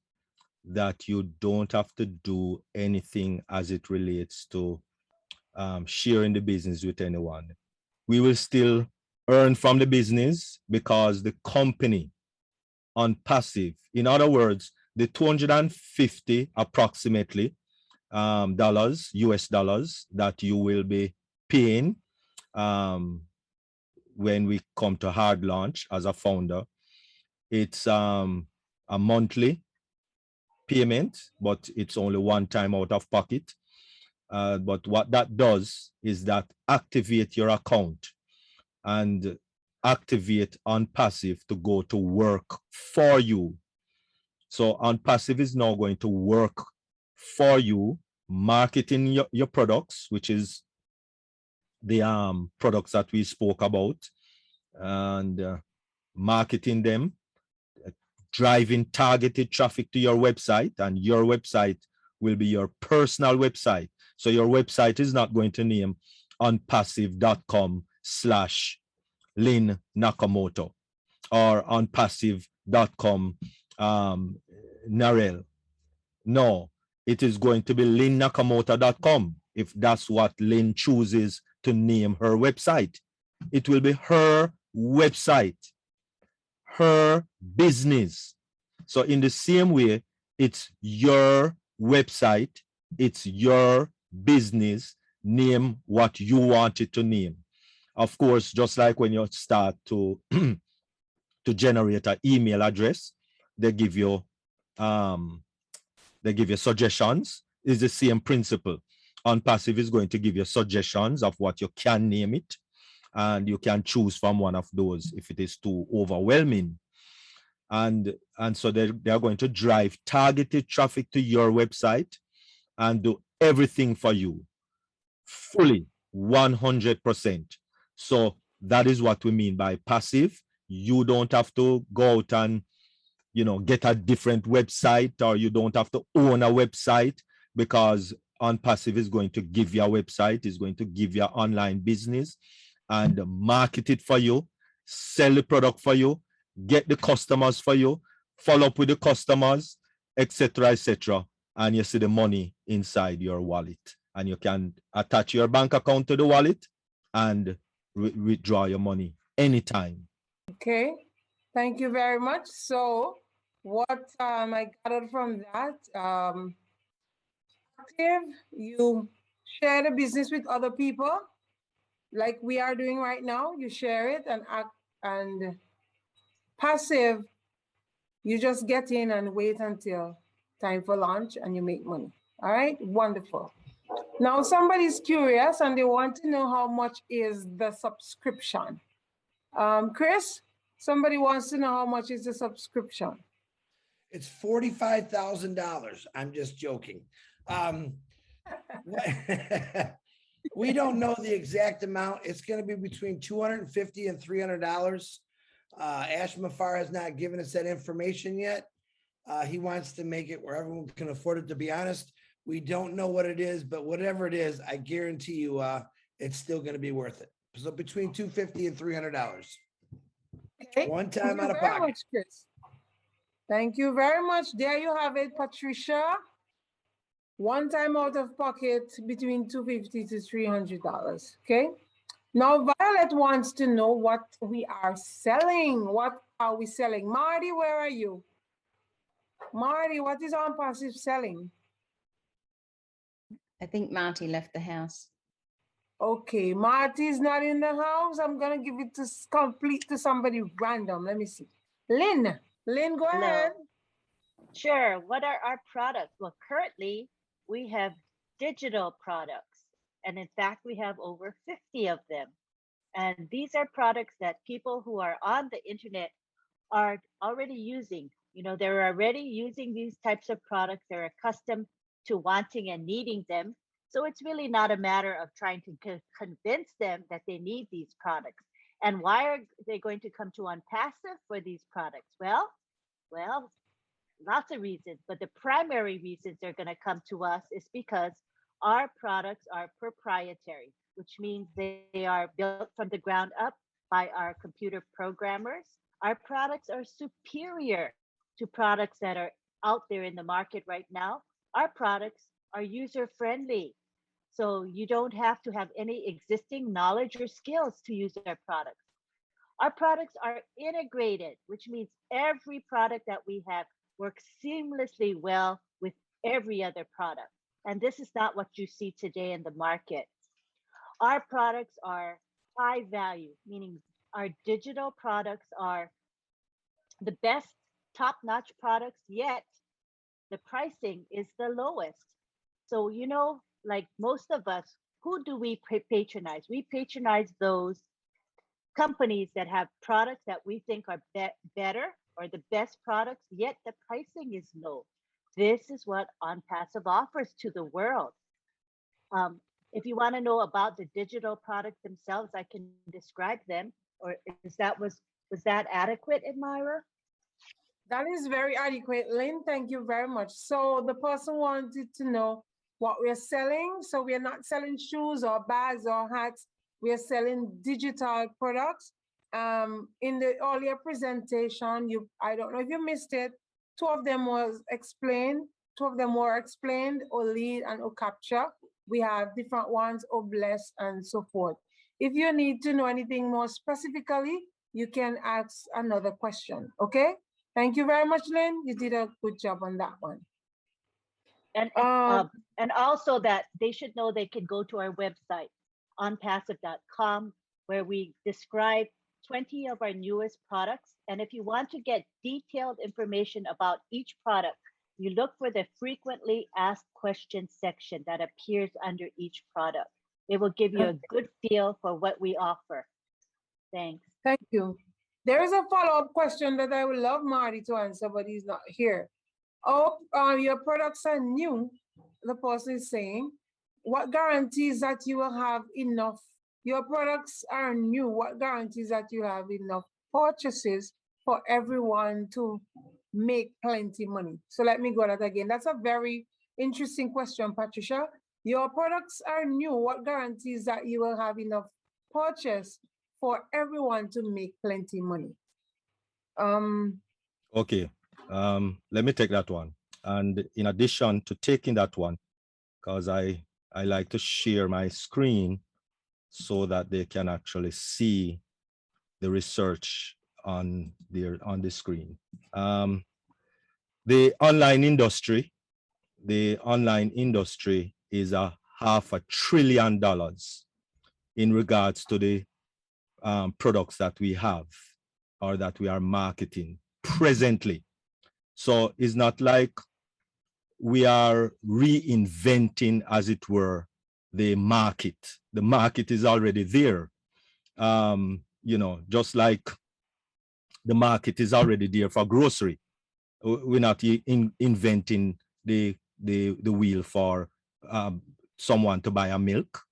that you don't have to do anything as it relates to sharing the business with anyone. We will still earn from the business because the company on passive, in other words, the 250 approximately US dollars that you will be paying when we come to hard launch as a founder, it's a monthly payment, but it's only one time out of pocket. But what that does is that activate your account and activate OnPassive to go to work for you. So OnPassive is now going to work for you, marketing your products, which is the products that we spoke about, and marketing them, driving targeted traffic to your website, and your website will be your personal website. So your website is not going to name onpassive.com/Lynn Nakamoto or onpassive.com Narelle. No, it is going to be lynnakamoto.com if that's what Lynn chooses to name her website. It will be her website, her business. So in the same way, it's your website, it's your business. Name what you want it to name. Of course, just like when you start to to generate an email address, they give you suggestions. It's the same principle. OnPassive is going to give you suggestions of what you can name it, and you can choose from one of those if it is too overwhelming. And so they're going to drive targeted traffic to your website and do everything for you fully, 100%. So That is what we mean by passive. You don't have to go out and, you know, get a different website, or you don't have to own a website, because OnPassive is going to give you a website, is going to give you an online business and market it for you, sell the product for you, get the customers for you, follow up with the customers, etc., etc. And you see the money inside your wallet, and you can attach your bank account to the wallet and withdraw your money anytime. Okay, thank you very much. So what I gathered from that, active, you share the business with other people, like we are doing right now. You share it, and act, and passive, you just get in and wait until time for launch and you make money. All right, wonderful. Now somebody's curious and they want to know how much is the subscription. Chris, somebody wants to know how much is the subscription. It's $45,000. I'm just joking. We don't know the exact amount. It's going to be between $250 and $300. Ash Mafar has not given us that information yet. He wants to make it where everyone can afford it. To be honest, we don't know what it is, but whatever it is, I guarantee you it's still going to be worth it. So between $250 and $300. Okay. One time out of pocket. Much, Chris. Thank you very much. There you have it, Patricia. One time out of pocket between $250 to $300. Okay. Now Violet wants to know what we are selling. What are we selling? Marty, where are you? Marty, what is OnPassive selling? I think Marty left the house. Okay, Marty's not in the house. I'm gonna give it to complete to somebody random. Let me see. Lynn, go Hello. ahead. Sure. What are our products? Well, currently we have digital products. And in fact, we have over 50 of them. And these are products that people who are on the internet are already using. You know, they're already using these types of products. They're accustomed to wanting and needing them. So it's really not a matter of trying to convince them that they need these products. And why are they going to come to OnPassive for these products? Well, lots of reasons, but the primary reasons they're going to come to us is because our products are proprietary, which means they are built from the ground up by our computer programmers. Our products are superior to products that are out there in the market right now. Our products are user-friendly. So you don't have to have any existing knowledge or skills to use our products. Our products are integrated, which means every product that we have works seamlessly well with every other product. And this is not what you see today in the market. Our products are high value, meaning our digital products are the best top-notch products, yet the pricing is the lowest. So, you know, like most of us, who do we patronize? We patronize those companies that have products that we think are better or the best products, yet the pricing is low. This is what OnPassive offers to the world. If you want to know about the digital products themselves, I can describe them. Or was that adequate, Edmira? That is very adequate, Lynn. Thank you very much. So the person wanted to know what we're selling. So we're not selling shoes or bags or hats. We are selling digital products. In the earlier presentation, I don't know if you missed it, two of them were explained, OLED and OCapture. We have different ones, OBLESS and so forth. If you need to know anything more specifically, you can ask another question, okay? Thank you very much, Lynn. You did a good job on that one. And also that they should know they can go to our website, onpassive.com, where we describe 20 of our newest products. And if you want to get detailed information about each product, you look for the frequently asked questions section that appears under each product. It will give you a good feel for what we offer. Thanks. Thank you. There is a follow-up question that I would love Marty to answer, but he's not here. Oh, your products are new, the person is saying. What guarantees that you will have enough your products are new, what guarantees that you have enough purchases for everyone to make plenty money? So let me go that again. That's a very interesting question, Patricia. Your products are new. What guarantees that you will have enough purchase for everyone to make plenty money? Okay, let me take that one. And in addition to taking that one, because I like to share my screen so that they can actually see the research on the screen. The online industry is a $500 billion in regards to the products that we have or that we are marketing presently. So it's not like we are reinventing, as it were, the market. The market is already there. You know, just like the market is already there for grocery. We're not inventing the wheel for someone to buy a milk.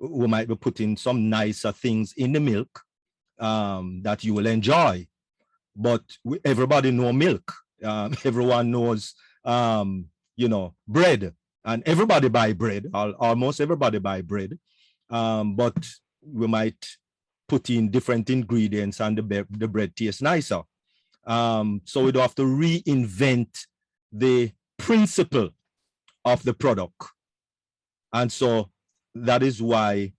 We might be putting some nicer things in the milk that you will enjoy. But everybody know milk. Everyone knows, you know, bread, and everybody buy bread. Almost everybody buy bread. But we might put in different ingredients, and the bread tastes nicer. So we don't have to reinvent the principle of the product. And so that is why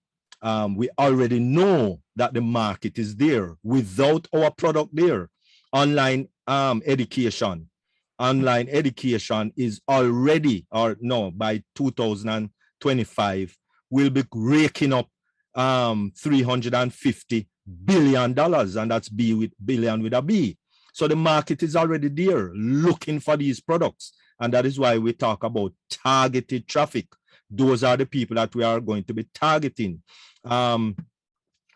we already know that the market is there without our product there. Online education is already, or no, by 2025, we'll be raking up $350 billion, and that's billion with a B. So the market is already there looking for these products. And that is why we talk about targeted traffic. Those are the people that we are going to be targeting. When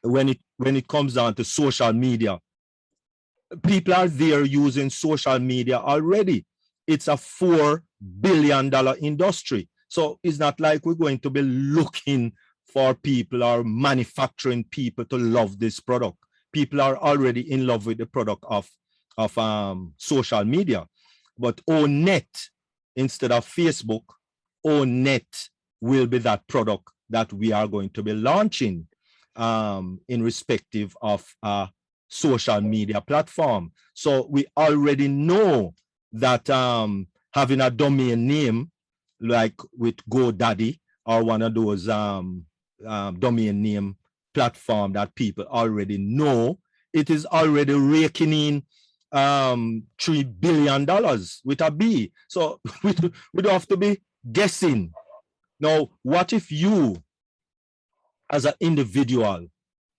it comes down to social media, people are there using social media already. It's a $4 billion industry. So it's not like we're going to be looking for people or manufacturing people to love this product. People are already in love with the product of social media. But ONET, instead of Facebook, ONET will be that product that we are going to be launching in respective of social media platform. So we already know that having a domain name like with GoDaddy or one of those domain name platform that people already know, it is already raking in $3 billion with a B. So we don't have to be guessing. Now, what if you as an individual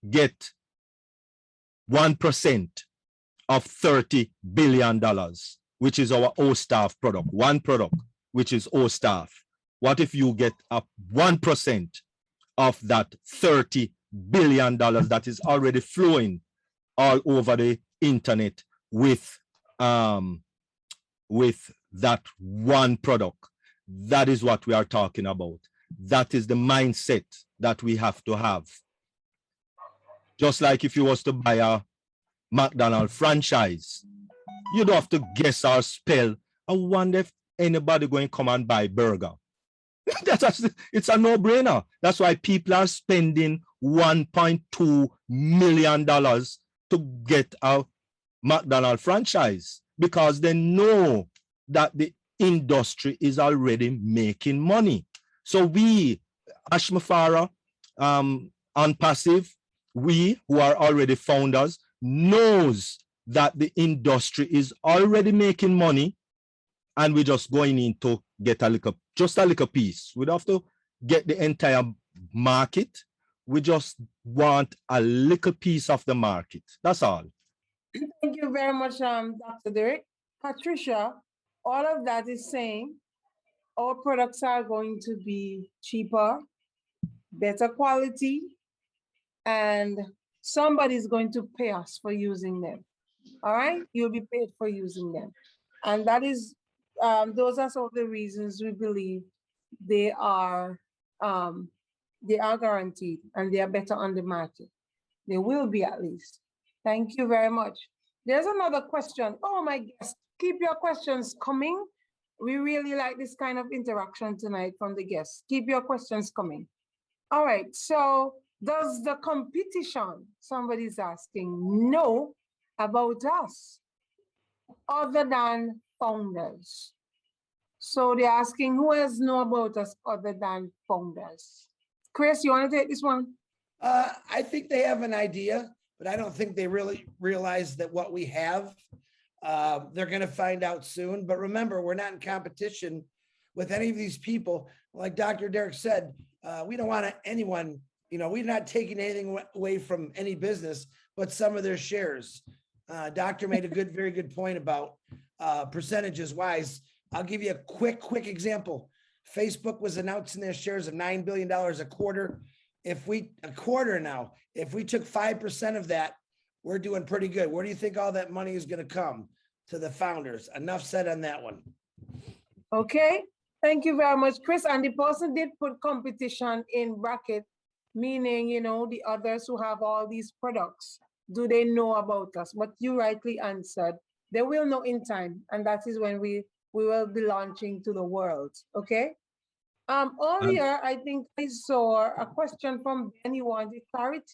get 1% of $30 billion, which is our O-Staff product, one product, which is O-Staff. What if you get up 1% of that $30 billion that is already flowing all over the internet with that one product? That is what we are talking about. That is the mindset that we have to have. Just like if you was to buy a McDonald's franchise, you don't have to guess or spell. I wonder if anybody going to come and buy burger. It's a no-brainer. That's why people are spending $1.2 million to get a McDonald's franchise, because they know that the industry is already making money. So we, Ashmafara, on Passive, we who are already founders, knows that the industry is already making money, and we're just going in to get just a little piece. We don't have to get the entire market. We just want a little piece of the market. That's all. Thank you very much, Dr. Derek. Patricia, all of that is saying our products are going to be cheaper, better quality, and somebody's going to pay us for using them. All right, you'll be paid for using them. And that is, those are some of the reasons we believe they are They are guaranteed and they are better on the market. They will be at least. Thank you very much. There's another question. Oh, my guests, keep your questions coming. We really like this kind of interaction tonight from the guests. Keep your questions coming. All right, so does the competition, somebody's asking, know about us other than founders? So they're asking, who else know about us other than founders? Chris, you want to take this one? I think they have an idea, but I don't think they really realize that what we have, they're going to find out soon. But remember, we're not in competition with any of these people. Like Dr. Derek said, we don't want anyone, we're not taking anything away from any business, but some of their shares. Doctor made a very good point about percentages wise. I'll give you a quick example. Facebook was announcing their shares of $9 billion a quarter. If we took 5% of that, we're doing pretty good. Where do you think all that money is going to come? To the founders. Enough said on that one. Okay, thank you very much, Chris. And the person did put competition in bracket, meaning, the others who have all these products, do they know about us? But you rightly answered, they will know in time. And that is when we will be launching to the world, okay? Earlier, I think I saw a question from Ben. He wanted clarity.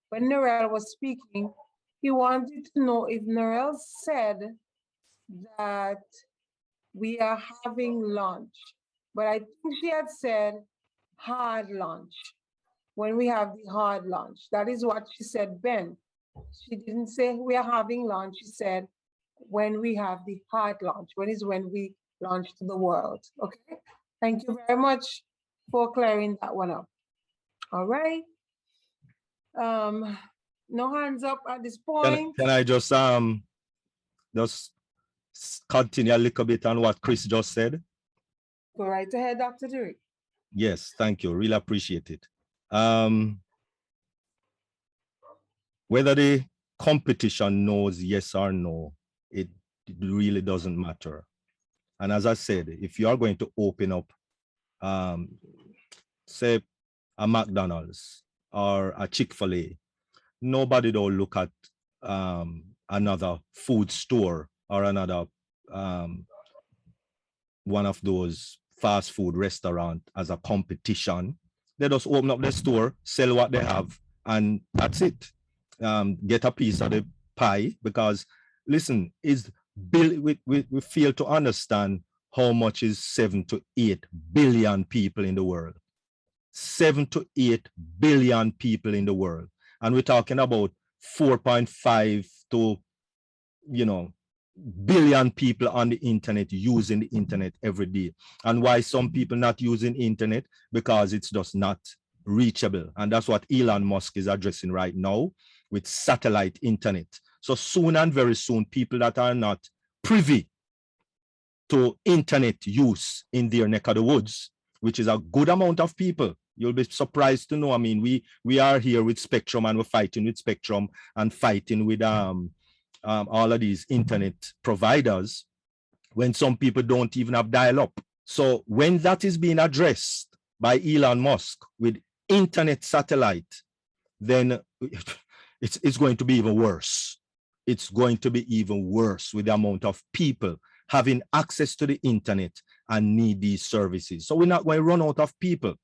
When Narelle was speaking, he wanted to know if Narelle said that we are having launch, but I think she had said hard launch, when we have the hard launch. That is what she said, Ben. She didn't say we are having launch. She said when we have the hard launch, when we launch to the world, okay? Thank you very much for clearing that one up. All right. No hands up at this point. Can I just continue a little bit on what Chris just said? Go right ahead, Dr. Derek. Yes, thank you. Really appreciate it. Whether the competition knows yes or no, it really doesn't matter. And as I said, if you are going to open up, say, a McDonald's or a Chick-fil-A, nobody will look at another food store or another one of those fast food restaurant as a competition. They just open up their store, sell what they have, and that's it. Get a piece of the pie, because listen, we fail to understand how much is 7 to 8 billion people in the world. 7 to 8 billion people in the world. And we're talking about 4.5 to, billion people on the internet, using the internet every day. And why some people not using internet? Because it's just not reachable. And that's what Elon Musk is addressing right now with satellite internet. So soon and very soon, people that are not privy to internet use in their neck of the woods, which is a good amount of people. You'll be surprised to know. I mean, we are here with Spectrum, and we're fighting with Spectrum and fighting with all of these internet providers when some people don't even have dial-up. So when that is being addressed by Elon Musk with internet satellite, then it's going to be even worse. It's going to be even worse with the amount of people having access to the internet and need these services. So we're not going to run out of people.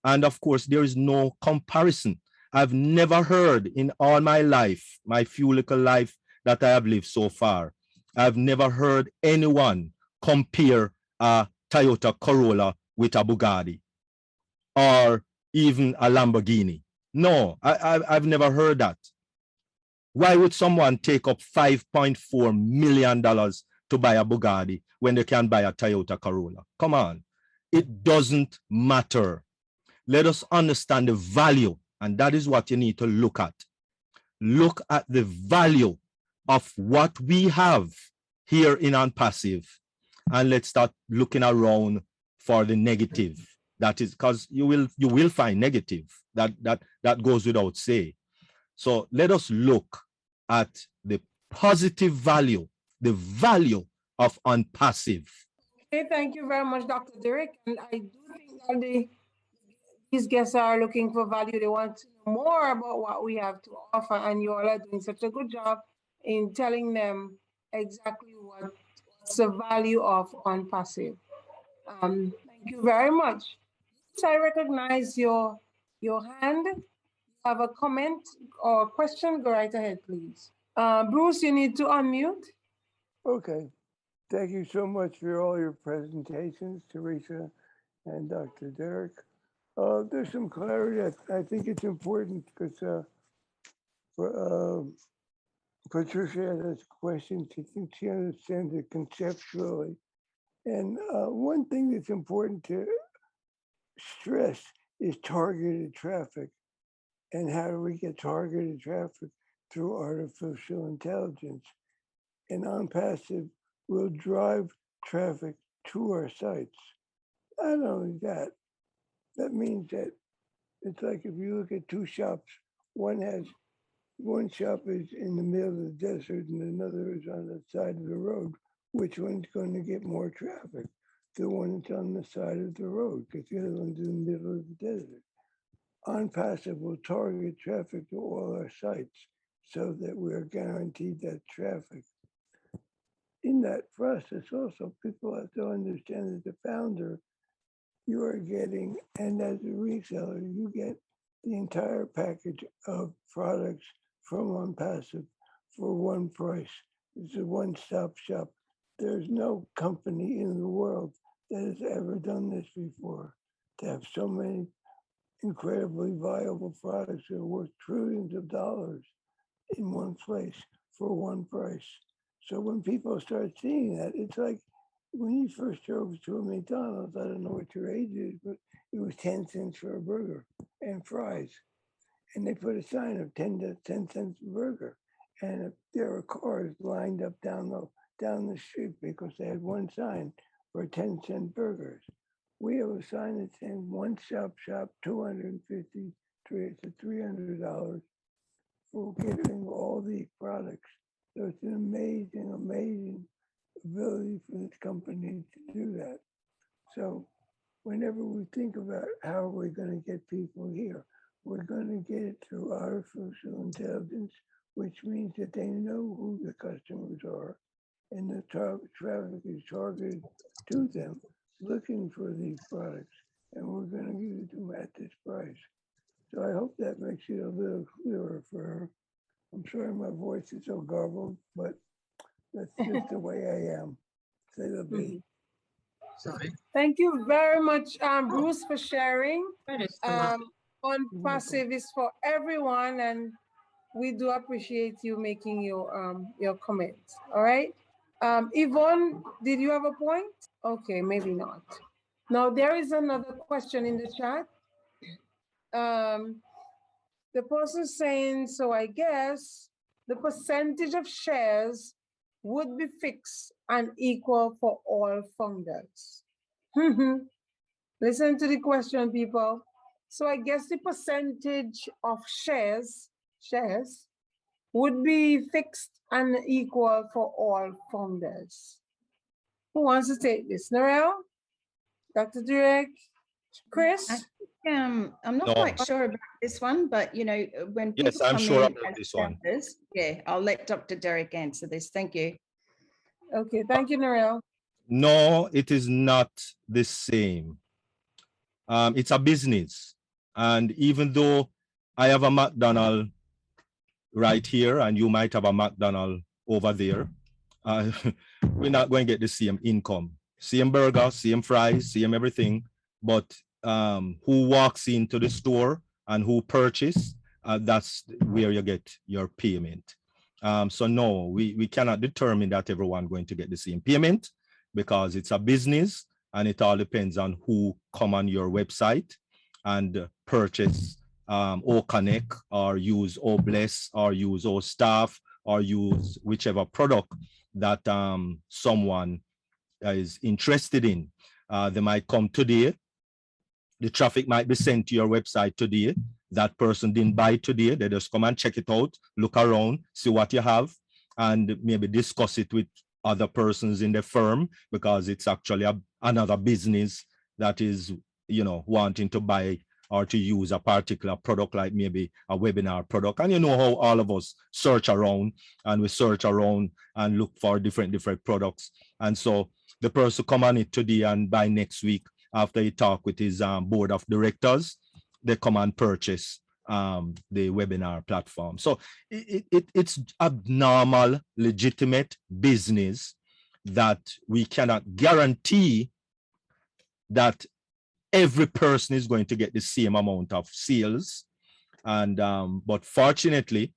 And of course, there is no comparison. I've never heard in all my life, my few little life that I have lived so far, I've never heard anyone compare a Toyota Corolla with a Bugatti or even a Lamborghini. No, I've never heard that. Why would someone take up $5.4 million to buy a Bugatti when they can buy a Toyota Corolla? Come on, it doesn't matter. Let us understand the value, and that is what you need to look at. Look at the value of what we have here in Unpassive, and let's start looking around for the negative. That is, because you will find negative. That goes without saying. So let us look at the positive value, the value of Unpassive. Okay, thank you very much, Dr. Derek. And I do think that the these guests are looking for value. They want to know more about what we have to offer. And you all are doing such a good job in telling them exactly what's the value of on passive. Thank you very much. So I recognize your hand. You have a comment or question? Go right ahead, please. Bruce, you need to unmute. Okay. Thank you so much for all your presentations, Teresa and Dr. Derek. There's some clarity. I think it's important because Patricia had this question. She thinks she understands it conceptually. And one thing that's important to stress is targeted traffic. And how do we get targeted traffic? Through artificial intelligence. And OnPassive will drive traffic to our sites. Not only that, that means that it's like if you look at two shops, one shop is in the middle of the desert and another is on the side of the road. Which one's going to get more traffic? The one that's on the side of the road, because the other one's in the middle of the desert. OnPassive will target traffic to all our sites so that we're guaranteed that traffic. In that process, also, people have to understand that the founder, you are getting, and as a reseller, you get the entire package of products from OnPassive for one price. It's a one-stop shop. There's no company in the world that has ever done this before, to have so many incredibly viable products that are worth trillions of dollars in one place for one price. So when people start seeing that, it's like when you first drove to a McDonald's, I don't know what your age is, but it was 10 cents for a burger and fries. And they put a sign of 10 cents a burger. And there were cars lined up down the street because they had one sign for 10-cent burgers. We have a sign that says one shop, $250 to $300 for getting all these products. So it's an amazing ability for this company to do that. So whenever we think about how are we going to get people here, we're going to get it through artificial intelligence, which means that they know who the customers are and the traffic is targeted to them looking for these products, and we're going to give it to them at this price. So I hope that makes it a little clearer for her. I'm sorry my voice is so garbled, but that's just the way I am. Say the B. Thank you very much, Bruce, for sharing. OnPassive is for everyone, and we do appreciate you making your comments. All right. Yvonne, did you have a point? Okay, maybe not. Now there is another question in the chat. The person saying, so I guess the percentage of shares would be fixed and equal for all founders. Listen to the question, people. So I guess the percentage of shares would be fixed and equal for all founders. Who wants to take this? Narelle? Dr. Durek? Chris? I'm not quite sure about this one, but you know, when people yes, I'm come sure in about as this one. founders, yeah, I'll let Dr. Derek answer this. Thank you. Okay, thank you, Narelle. No, it is not the same. It's a business. And even though I have a McDonald's right here and you might have a McDonald's over there, we're not going to get the same income. Same burger, same fries, same everything. But who walks into the store and who purchase, that's where you get your payment. So no, we cannot determine that everyone going to get the same payment because it's a business and it all depends on who come on your website and purchase OConnect or use OBless or use OStaff or use whichever product that someone is interested in. They might come today. The traffic might be sent to your website today. That person didn't buy today. They just come and check it out, look around, see what you have, and maybe discuss it with other persons in the firm because it's actually another business that is, you know, wanting to buy or to use a particular product, like maybe a webinar product. And you know how all of us search around, and we search around and look for different products. And so the person come on it today, and by next week, after he talk with his board of directors, they come and purchase the webinar platform. So it's abnormal, legitimate business that we cannot guarantee that every person is going to get the same amount of sales. And but fortunately,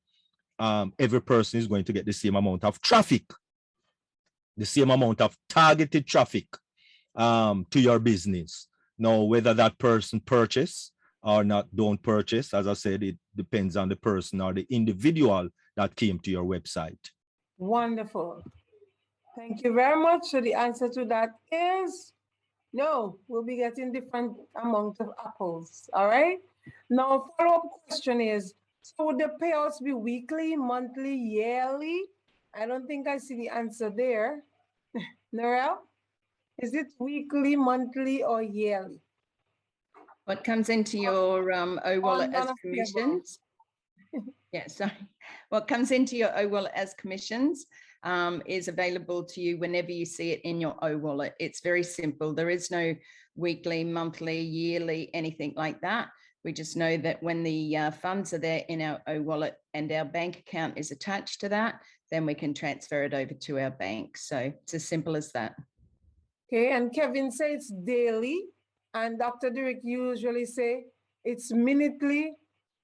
every person is going to get the same amount of traffic, the same amount of targeted traffic to your business. Now, whether that person purchase or not, don't purchase, as I said, it depends on the person or the individual that came to your website. Wonderful. Thank you very much. So the answer to that is no. We'll be getting different amount of apples. All right. Now, follow-up question is, so would the payouts be weekly, monthly, yearly? I don't think I see the answer there. Narelle, is it weekly, monthly, or yearly? What comes into your O-wallet as commissions? Yeah, sorry. What comes into your O-wallet as commissions is available to you whenever you see it in your O-wallet. It's very simple. There is no weekly, monthly, yearly, anything like that. We just know that when the funds are there in our O-wallet and our bank account is attached to that, then we can transfer it over to our bank. So it's as simple as that. Okay, and Kevin says it's daily, and Dr. Derek usually say it's minutely,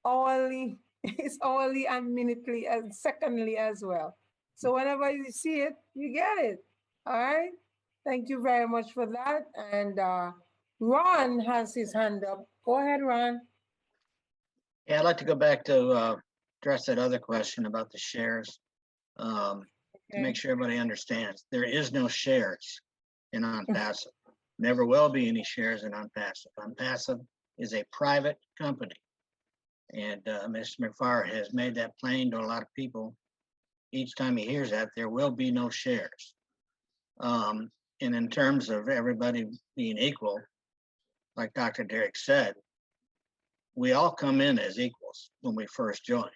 hourly, it's hourly and minutely and secondly as well. So whenever you see it, you get it. All right. Thank you very much for that. And Ron has his hand up. Go ahead, Ron. Yeah, I'd like to go back to address that other question about the shares to make sure everybody understands. There is no shares in OnPassive. Never will be any shares in OnPassive. OnPassive is a private company. And Mr. McFarland has made that plain to a lot of people. Each time he hears that, there will be no shares. And in terms of everybody being equal, like Dr. Derek said, we all come in as equals when we first join,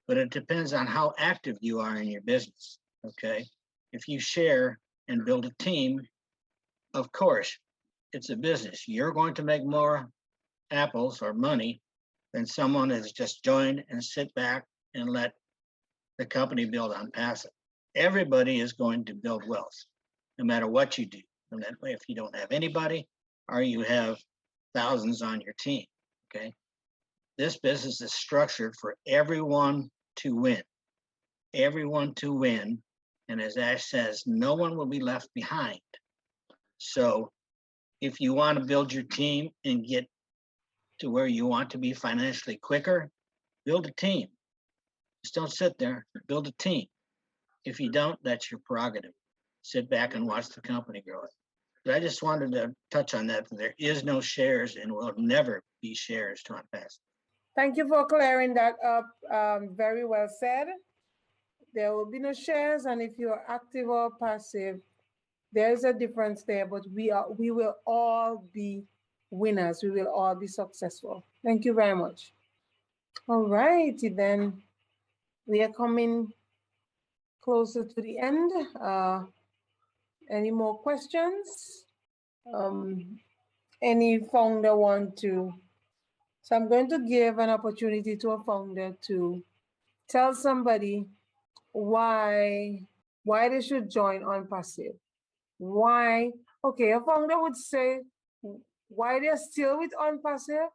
but it depends on how active you are in your business, okay? If you share and build a team, of course, it's a business. You're going to make more apples or money than someone that's just joined and sit back and let the company build OnPassive. Everybody is going to build wealth, no matter what you do. And that way, if you don't have anybody or you have thousands on your team, okay? This business is structured for everyone to win. Everyone to win. And as Ash says, no one will be left behind. So if you want to build your team and get to where you want to be financially quicker, build a team. Just don't sit there, build a team. If you don't, that's your prerogative. Sit back and watch the company grow. But I just wanted to touch on that. There is no shares and will never be shares to OnPassive. Thank you for clearing that up. Very well said. There will be no shares, and if you're active or passive, there's a difference there, but we will all be winners. We will all be successful. Thank you very much. All righty then. We are coming closer to the end. Any more questions? Any founder want to? So I'm going to give an opportunity to a founder to tell somebody why they should join OnPassive. Why? Okay, a founder would say why they're still with OnPassive,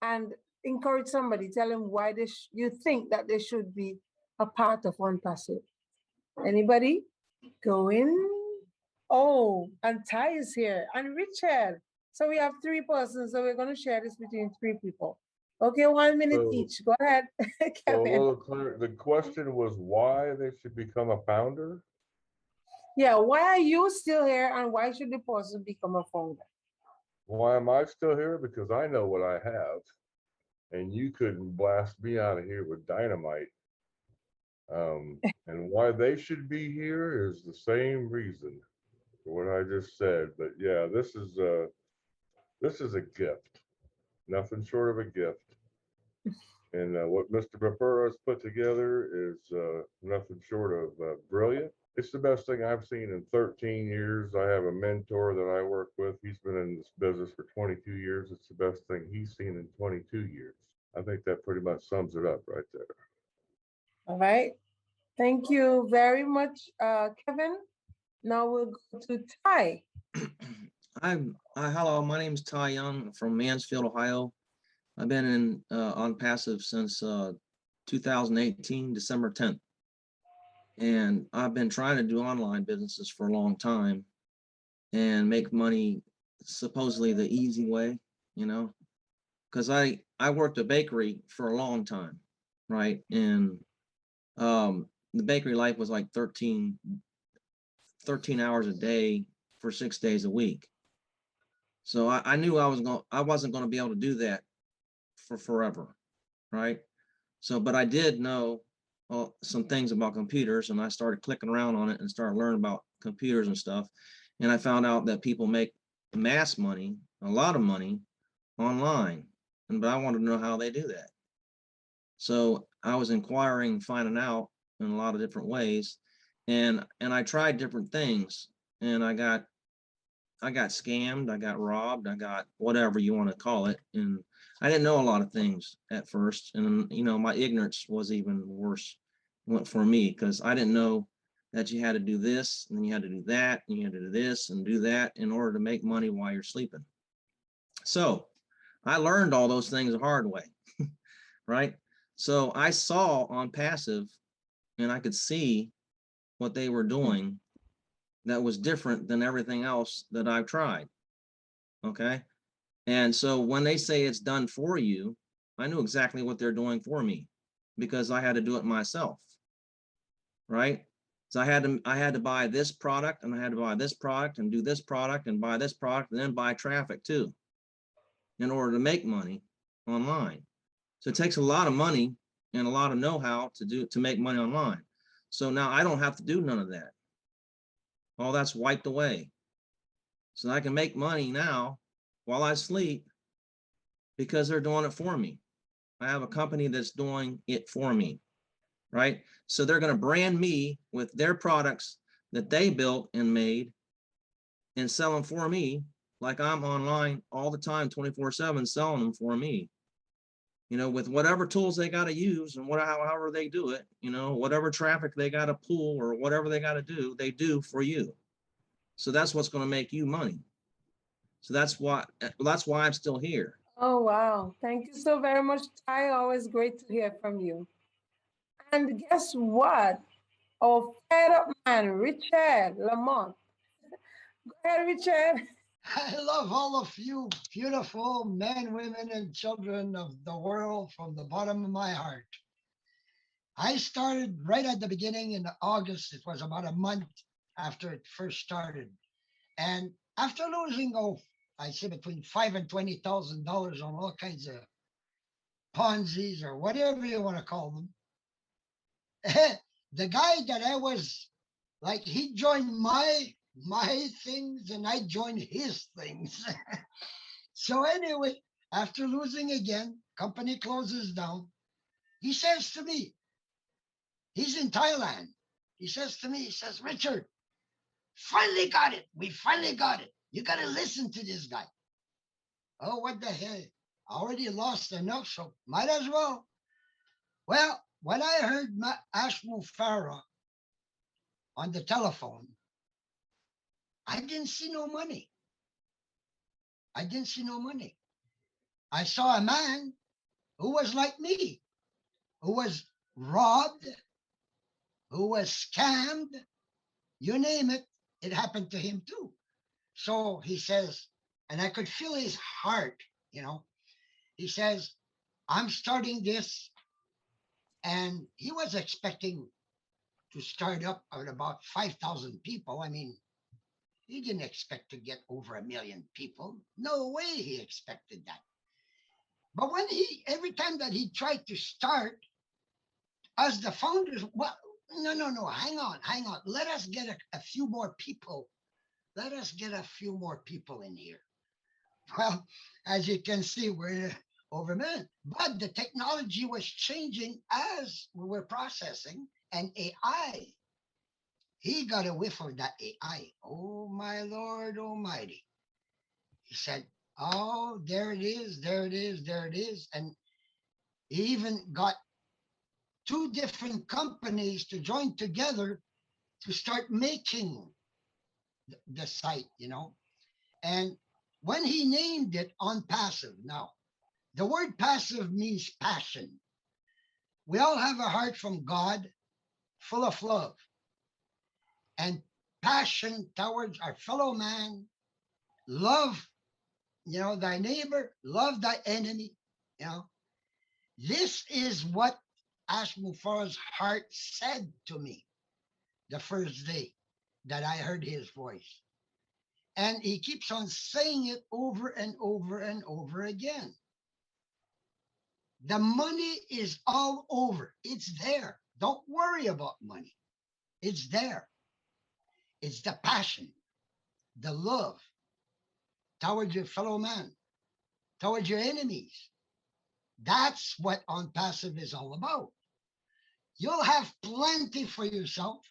and encourage somebody, tell them why you think that they should be a part of OnPassive. Anybody? Go in. Oh, and Ty is here, and Richard. So we have 3 persons, so we're going to share this between 3 people. Okay, 1 minute each. Go ahead, Kevin. So the question was why they should become a founder? Yeah, why are you still here, and why should the person become a founder? Why am I still here? Because I know what I have, and you couldn't blast me out of here with dynamite. And why they should be here is the same reason for what I just said. But yeah, this is a gift. nothing short of a gift. And what Mr. Bapura has put together is nothing short of brilliant. It's the best thing I've seen in 13 years. I have a mentor that I work with. He's been in this business for 22 years. It's the best thing he's seen in 22 years. I think that pretty much sums it up right there. All right. Thank you very much, Kevin. Now we'll go to Ty. Hello, my name is Ty Young from Mansfield, Ohio. I've been in on passive since 2018, December 10th. And I've been trying to do online businesses for a long time and make money supposedly the easy way, you know, because I worked a bakery for a long time, right? And the bakery life was like 13 hours a day for 6 days a week. So I knew I wasn't going to be able to do that for forever, right? So, but I did know some things about computers, and I started clicking around on it and started learning about computers and stuff. And I found out that people make mass money, a lot of money online, but I wanted to know how they do that. So I was inquiring, finding out in a lot of different ways, and I tried different things, and I got scammed, I got robbed, I got whatever you want to call it. And I didn't know a lot of things at first. And, you know, my ignorance was even worse for me, because I didn't know that you had to do this, and then you had to do that, and you had to do this and do that in order to make money while you're sleeping. So I learned all those things the hard way, right? So I saw on passive, and I could see what they were doing that was different than everything else that I've tried. Okay. And so when they say it's done for you, I knew exactly what they're doing for me, because I had to do it myself. Right. So I had to buy this product, and I had to buy this product and do this product and buy this product and then buy traffic too, in order to make money online. So it takes a lot of money and a lot of know-how to make money online. So now I don't have to do none of that. All that's wiped away. So I can make money now while I sleep, because they're doing it for me. I have a company that's doing it for me, right? So they're going to brand me with their products that they built and made and sell them for me, like I'm online all the time, 24/7, selling them for me. You know, with whatever tools they got to use and however they do it, you know, whatever traffic they got to pull or whatever they got to do, they do for you. So that's what's going to make you money. So that's why I'm still here. Oh, wow. Thank you so very much, Ty. Always great to hear from you. And guess what? Our fed up man, Richard Lamont. Go ahead, Richard. I love all of you beautiful men, women, and children of the world from the bottom of my heart. I started right at the beginning in August. It was about a month after it first started. And after losing, I say between $5,000 and $20,000 on all kinds of Ponzi's or whatever you want to call them, the guy that I was like, he joined my things and I joined his things. So anyway, after losing again, company closes down. He says to me, he's in Thailand. He says to me, he says, Richard, finally got it. We finally got it. You got to listen to this guy. Oh, what the hell? I already lost enough, so might as well. Well, when I heard Ashmu Farah on the telephone, I didn't see no money. I didn't see no money. I saw a man who was like me, who was robbed, who was scammed, you name it, it happened to him too. So he says, and I could feel his heart, you know, he says, I'm starting this. And he was expecting to start up at about 5,000 people. I mean, he didn't expect to get over 1 million people. No way he expected that. But when every time that he tried to start, as the founders, well, no, hang on. Let us get a few more people. Let us get a few more people in here. Well, as you can see, we're overman. But the technology was changing as we were processing, and AI, he got a whiff of that AI. Oh, my Lord Almighty. He said, oh, there it is, there it is, there it is. And he even got two different companies to join together to start making the site, you know. And when he named it on passive, now the word passive means passion. We all have a heart from God full of love and passion towards our fellow man. Love, you know, thy neighbor, love thy enemy. You know, this is what Ashmufar's heart said to me the first day that I heard his voice. And he keeps on saying it over and over and over again. The money is all over. It's there. Don't worry about money. It's there. It's the passion, the love towards your fellow man, towards your enemies. That's what on passive is all about. You'll have plenty for yourself.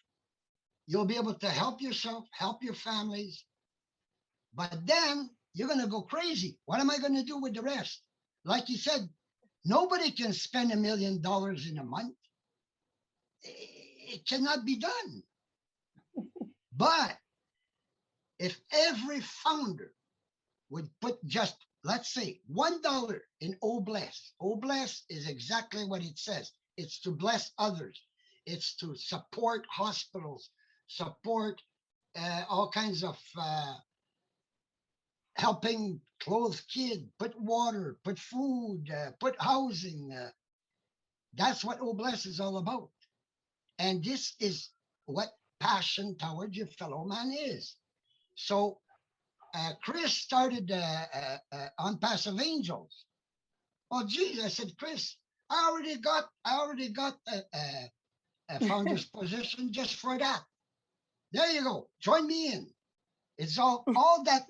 You'll be able to help yourself, help your families. But then you're going to go crazy. What am I going to do with the rest? Like you said, nobody can spend $1 million in a month. It cannot be done. But if every founder would put just, let's say, $1 in Obless. Obless is exactly what it says. It's to bless others. It's to support hospitals, support all kinds of helping clothe kids, put water, put food, put housing. That's what Obless is all about. And this is what passion towards your fellow man is. So Chris started on Passive Angels. Oh, geez, I said, Chris, I already got a founder's position just for that. There you go. Join me in. It's all that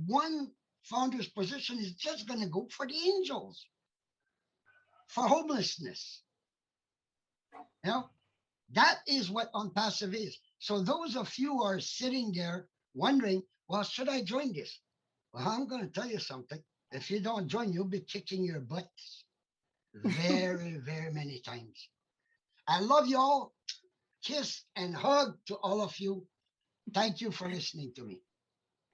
one founder's position is just going to go for the angels, for homelessness. You know, that is what on passive is. So those of you who are sitting there wondering, well, should I join this? Well, I'm going to tell you something. If you don't join, you'll be kicking your butts very, very many times. I love you all. Kiss and hug to all of you. Thank you for listening to me.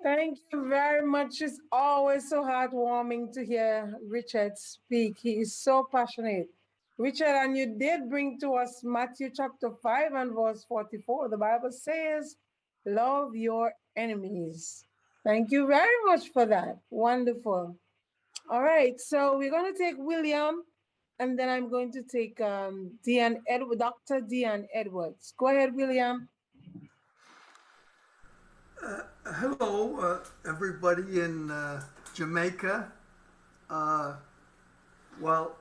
Thank you very much. It's always so heartwarming to hear Richard speak. He is so passionate. Richard, and you did bring to us Matthew chapter 5 and verse 44. The Bible says, love your enemies. Thank you very much for that. Wonderful. All right, so we're going to take William, and then I'm going to take Dr. Deanne Edwards. Go ahead, William. Hello, everybody in Jamaica. Well,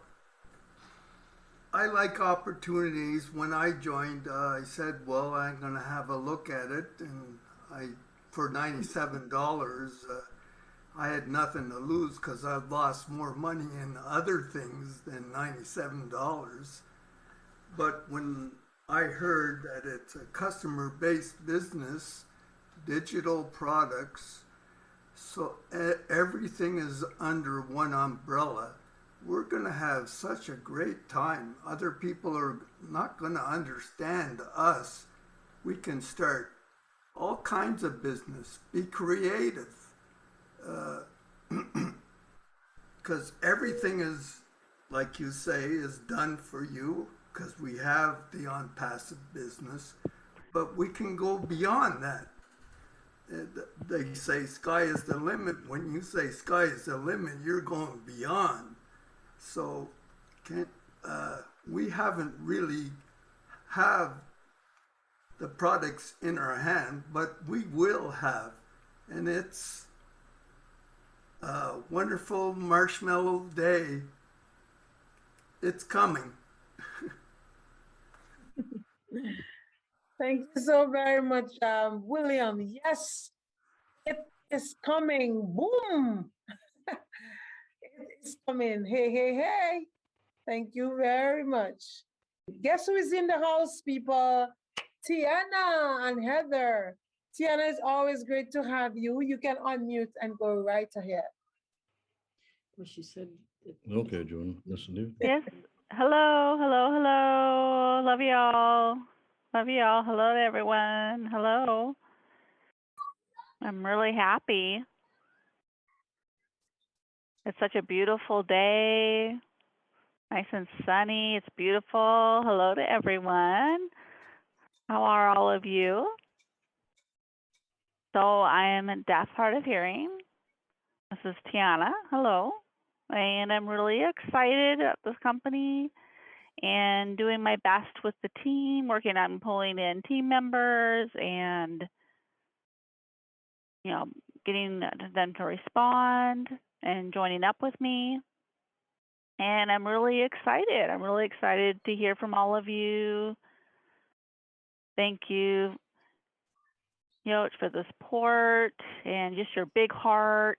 I like opportunities. When I joined, I said, well, I'm going to have a look at it. And for $97, I had nothing to lose because I've lost more money in other things than $97. But when I heard that it's a customer-based business, digital products, so everything is under one umbrella, we're going to have such a great time. Other people are not going to understand us. We can start all kinds of business, be creative, because everything is, like you say, is done for you, because we have the on-passive business, but we can go beyond that. They say sky is the limit. When you say sky is the limit, you're going beyond. So we haven't really have the products in our hand, but we will have. And it's a wonderful marshmallow day. It's coming. Thank you so very much, William. Yes, it is coming. Boom. It's coming. Hey, hey, hey. Thank you very much. Guess who is in the house, people? Tiana and Heather. Tiana, it's always great to have you. You can unmute and go right ahead. Well, she said. Okay, June. Listen, dude. Yes. Hello, hello, hello. Love y'all. Love y'all. Hello to everyone. Hello. I'm really happy. It's such a beautiful day. Nice and sunny. It's beautiful. Hello to everyone. How are all of you? So I am deaf, hard of hearing. This is Tiana. Hello. And I'm really excited about this company and doing my best with the team, working on pulling in team members and, getting them to respond and joining up with me. And I'm really excited. I'm really excited to hear from all of you. Thank you, for the support and just your big heart.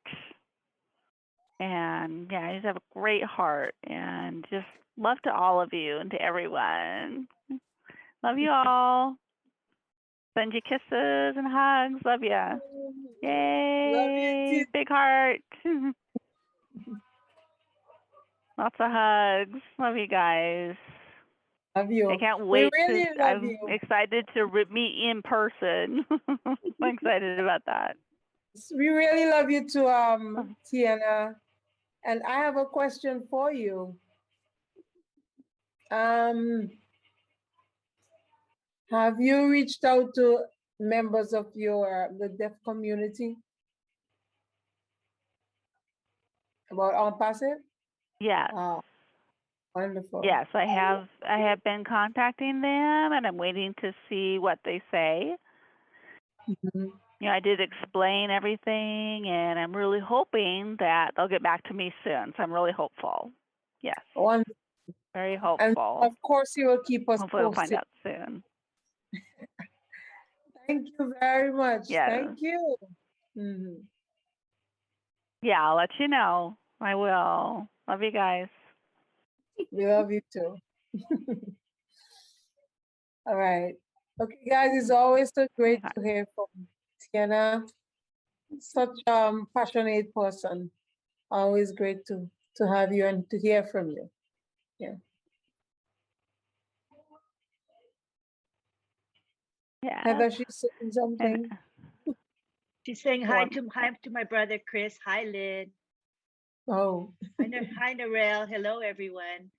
And yeah, you just have a great heart, and just love to all of you and to everyone. Love you all. Send you kisses and hugs. Love ya. Yay. Love you too. Big heart. Lots of hugs. Love you guys. Love you. I can't We wait really love I'm you. excited to meet in person. I'm excited about that. We really love you too, Tiana. And I have a question for you. Have you reached out to members of the deaf community about On Passive? Yes. Wonderful. Yes, I have been contacting them, and I'm waiting to see what they say. I did explain everything, and I'm really hoping that they'll get back to me soon. So I'm really hopeful. Yes. Wonderful. Very And hopeful. of course, you will keep us Hopefully we'll find posted. out soon. Thank you very much. Yes. Thank you. Mhm. Yeah, I'll let you know. I will. Love you guys. We love you too. All right. Okay, guys, it's always so great to hear from Tiana. Such passionate person. Always great to have you and to hear from you. Yeah. Yeah. Heather, she's saying something. She's saying hi to my brother Chris. Hi, Lynn. Oh. Hi, Narelle. Hello, everyone.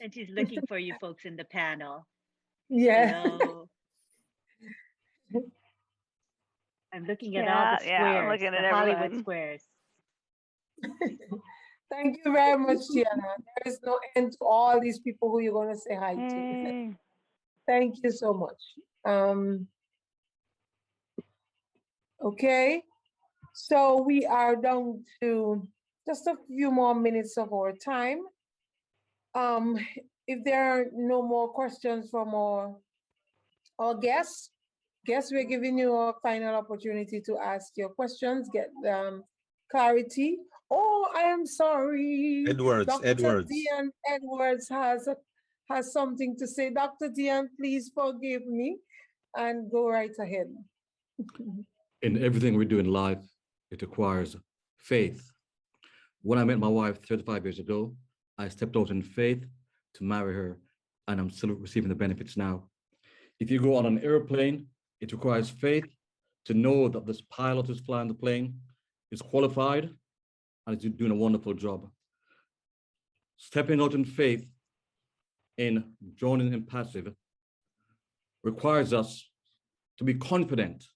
And she's looking for you folks in the panel. Yeah. Hello. I'm looking at all Yeah, the yeah, I'm squares, looking at the Hollywood everyone. squares. Thank you very much, Tiana. There is no end to all these people who you're going to say hi to. Hey. Thank you so much. Okay, so we are down to just a few more minutes of our time. If there are no more questions from our guests, we're giving you a final opportunity to ask your questions, get clarity. Oh, I am sorry. Edwards. Dr. Dian Edwards has something to say. Dr. Dian, please forgive me and go right ahead. In everything we do in life, it requires faith. When I met my wife 35 years ago, I stepped out in faith to marry her, and I'm still receiving the benefits now. If you go on an airplane, it requires faith to know that this pilot who's flying the plane is qualified and is doing a wonderful job. Stepping out in faith in joining in passive requires us to be confident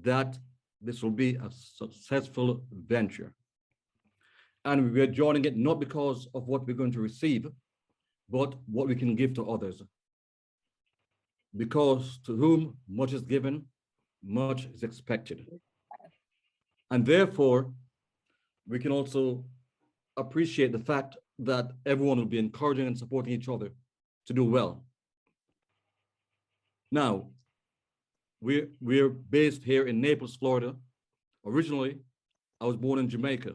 that this will be a successful venture. And we are joining it not because of what we're going to receive, but what we can give to others. Because to whom much is given, much is expected. And therefore, we can also appreciate the fact that everyone will be encouraging and supporting each other to do well. Now, we're based here in Naples, Florida, originally, I was born in Jamaica,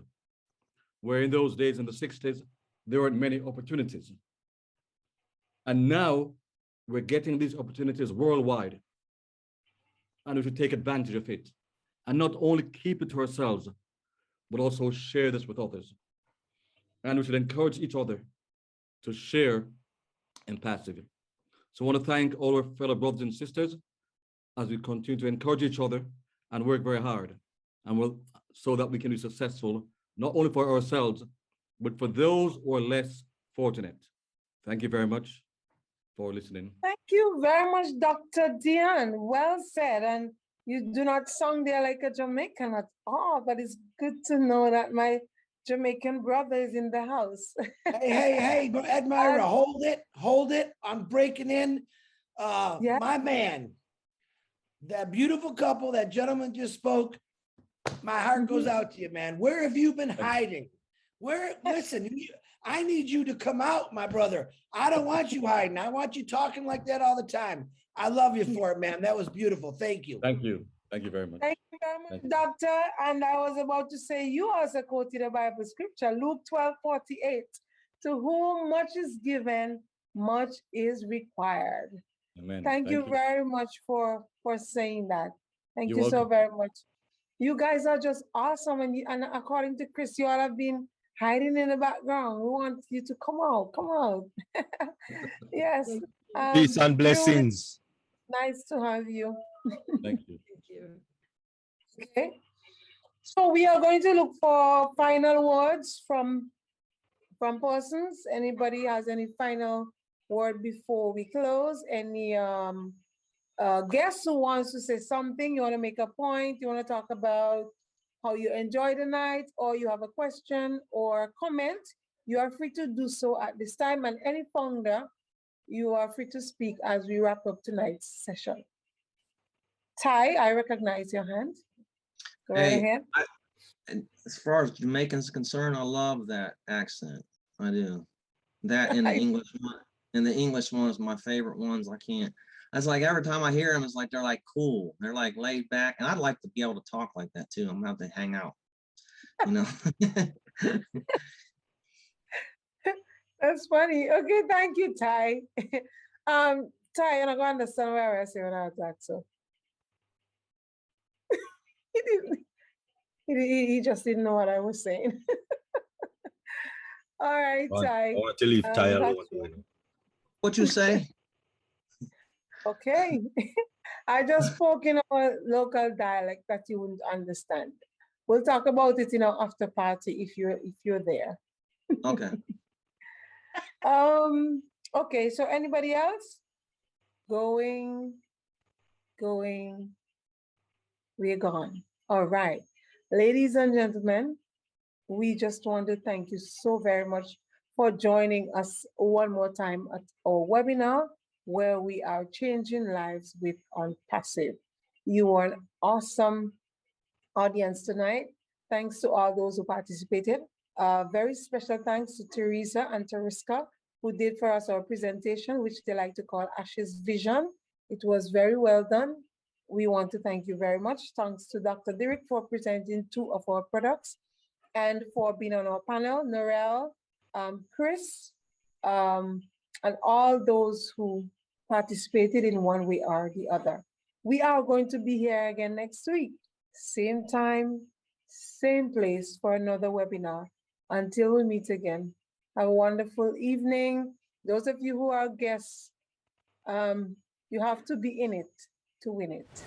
where in those days, in the 60s, there weren't many opportunities. And now we're getting these opportunities worldwide, and we should take advantage of it and not only keep it to ourselves, but also share this with others. And we should encourage each other to share in passive. So I want to thank all our fellow brothers and sisters as we continue to encourage each other and work very hard, and so that we can be successful, not only for ourselves, but for those who are less fortunate. Thank you very much for listening. Thank you very much, Dr. Dion. Well said. And you do not sound there like a Jamaican at all, but it's good to know that my Jamaican brother is in the house. Hey, Edmira, hold it. I'm breaking in. My man, that beautiful couple, that gentleman just spoke. My heart goes out to you, man. Where have you been hiding? Listen, I need you to come out, my brother. I don't want you hiding. I want you talking like that all the time. I love you for it, man. That was beautiful. Thank you. Thank you. Thank you very much. Thank you very much, Doctor. And I was about to say, you also quoted a Bible scripture, Luke 12:48. To whom much is given, much is required. Amen. Thank you very much for saying that. Thank you so welcome. very much. You guys are just awesome. And according to Chris, you all have been hiding in the background. We want you to come out. Come out. Yes. Peace and blessings. Nice to have you. Thank you. Okay. So we are going to look for final words from persons. Anybody has any final word before we close? Any guest who wants to say something? You want to make a point? You want to talk about how you enjoyed the night, or you have a question or comment? You are free to do so at this time. And any founder, you are free to speak as we wrap up tonight's session. Ty, I recognize your hand. Go right ahead. As far as Jamaican's concerned, I love that accent. I do. That and the English one. And the English one is my favorite ones. I can't. It's like every time I hear them, it's like they're like cool. They're like laid back. And I'd like to be able to talk like that too. I'm gonna have to hang out. You know. That's funny. Okay, thank you, Ty. Ty, you're not going to understand where I say when I attack, so. He just didn't know what I was saying. All right, Ty. I want to leave Ty alone. What you say? Okay. I just spoke in our local dialect that you wouldn't understand. We'll talk about it in our after party if you're there. Okay. Okay, so anybody else? Going, we're gone. All right. Ladies and gentlemen, we just want to thank you so very much for joining us one more time at our webinar, where we are changing lives with Passive. You are an awesome audience tonight. Thanks to all those who participated. Very special thanks to Teresa and Teriska, who did for us our presentation, which they like to call Ash's Vision. It was very well done. We want to thank you very much. Thanks to Dr. Derek for presenting 2 of our products and for being on our panel, Norel, Chris, and all those who participated in one way or the other. We are going to be here again next week, same time, same place for another webinar. Until we meet again, have a wonderful evening. Those of you who are guests, you have to be in it to win it.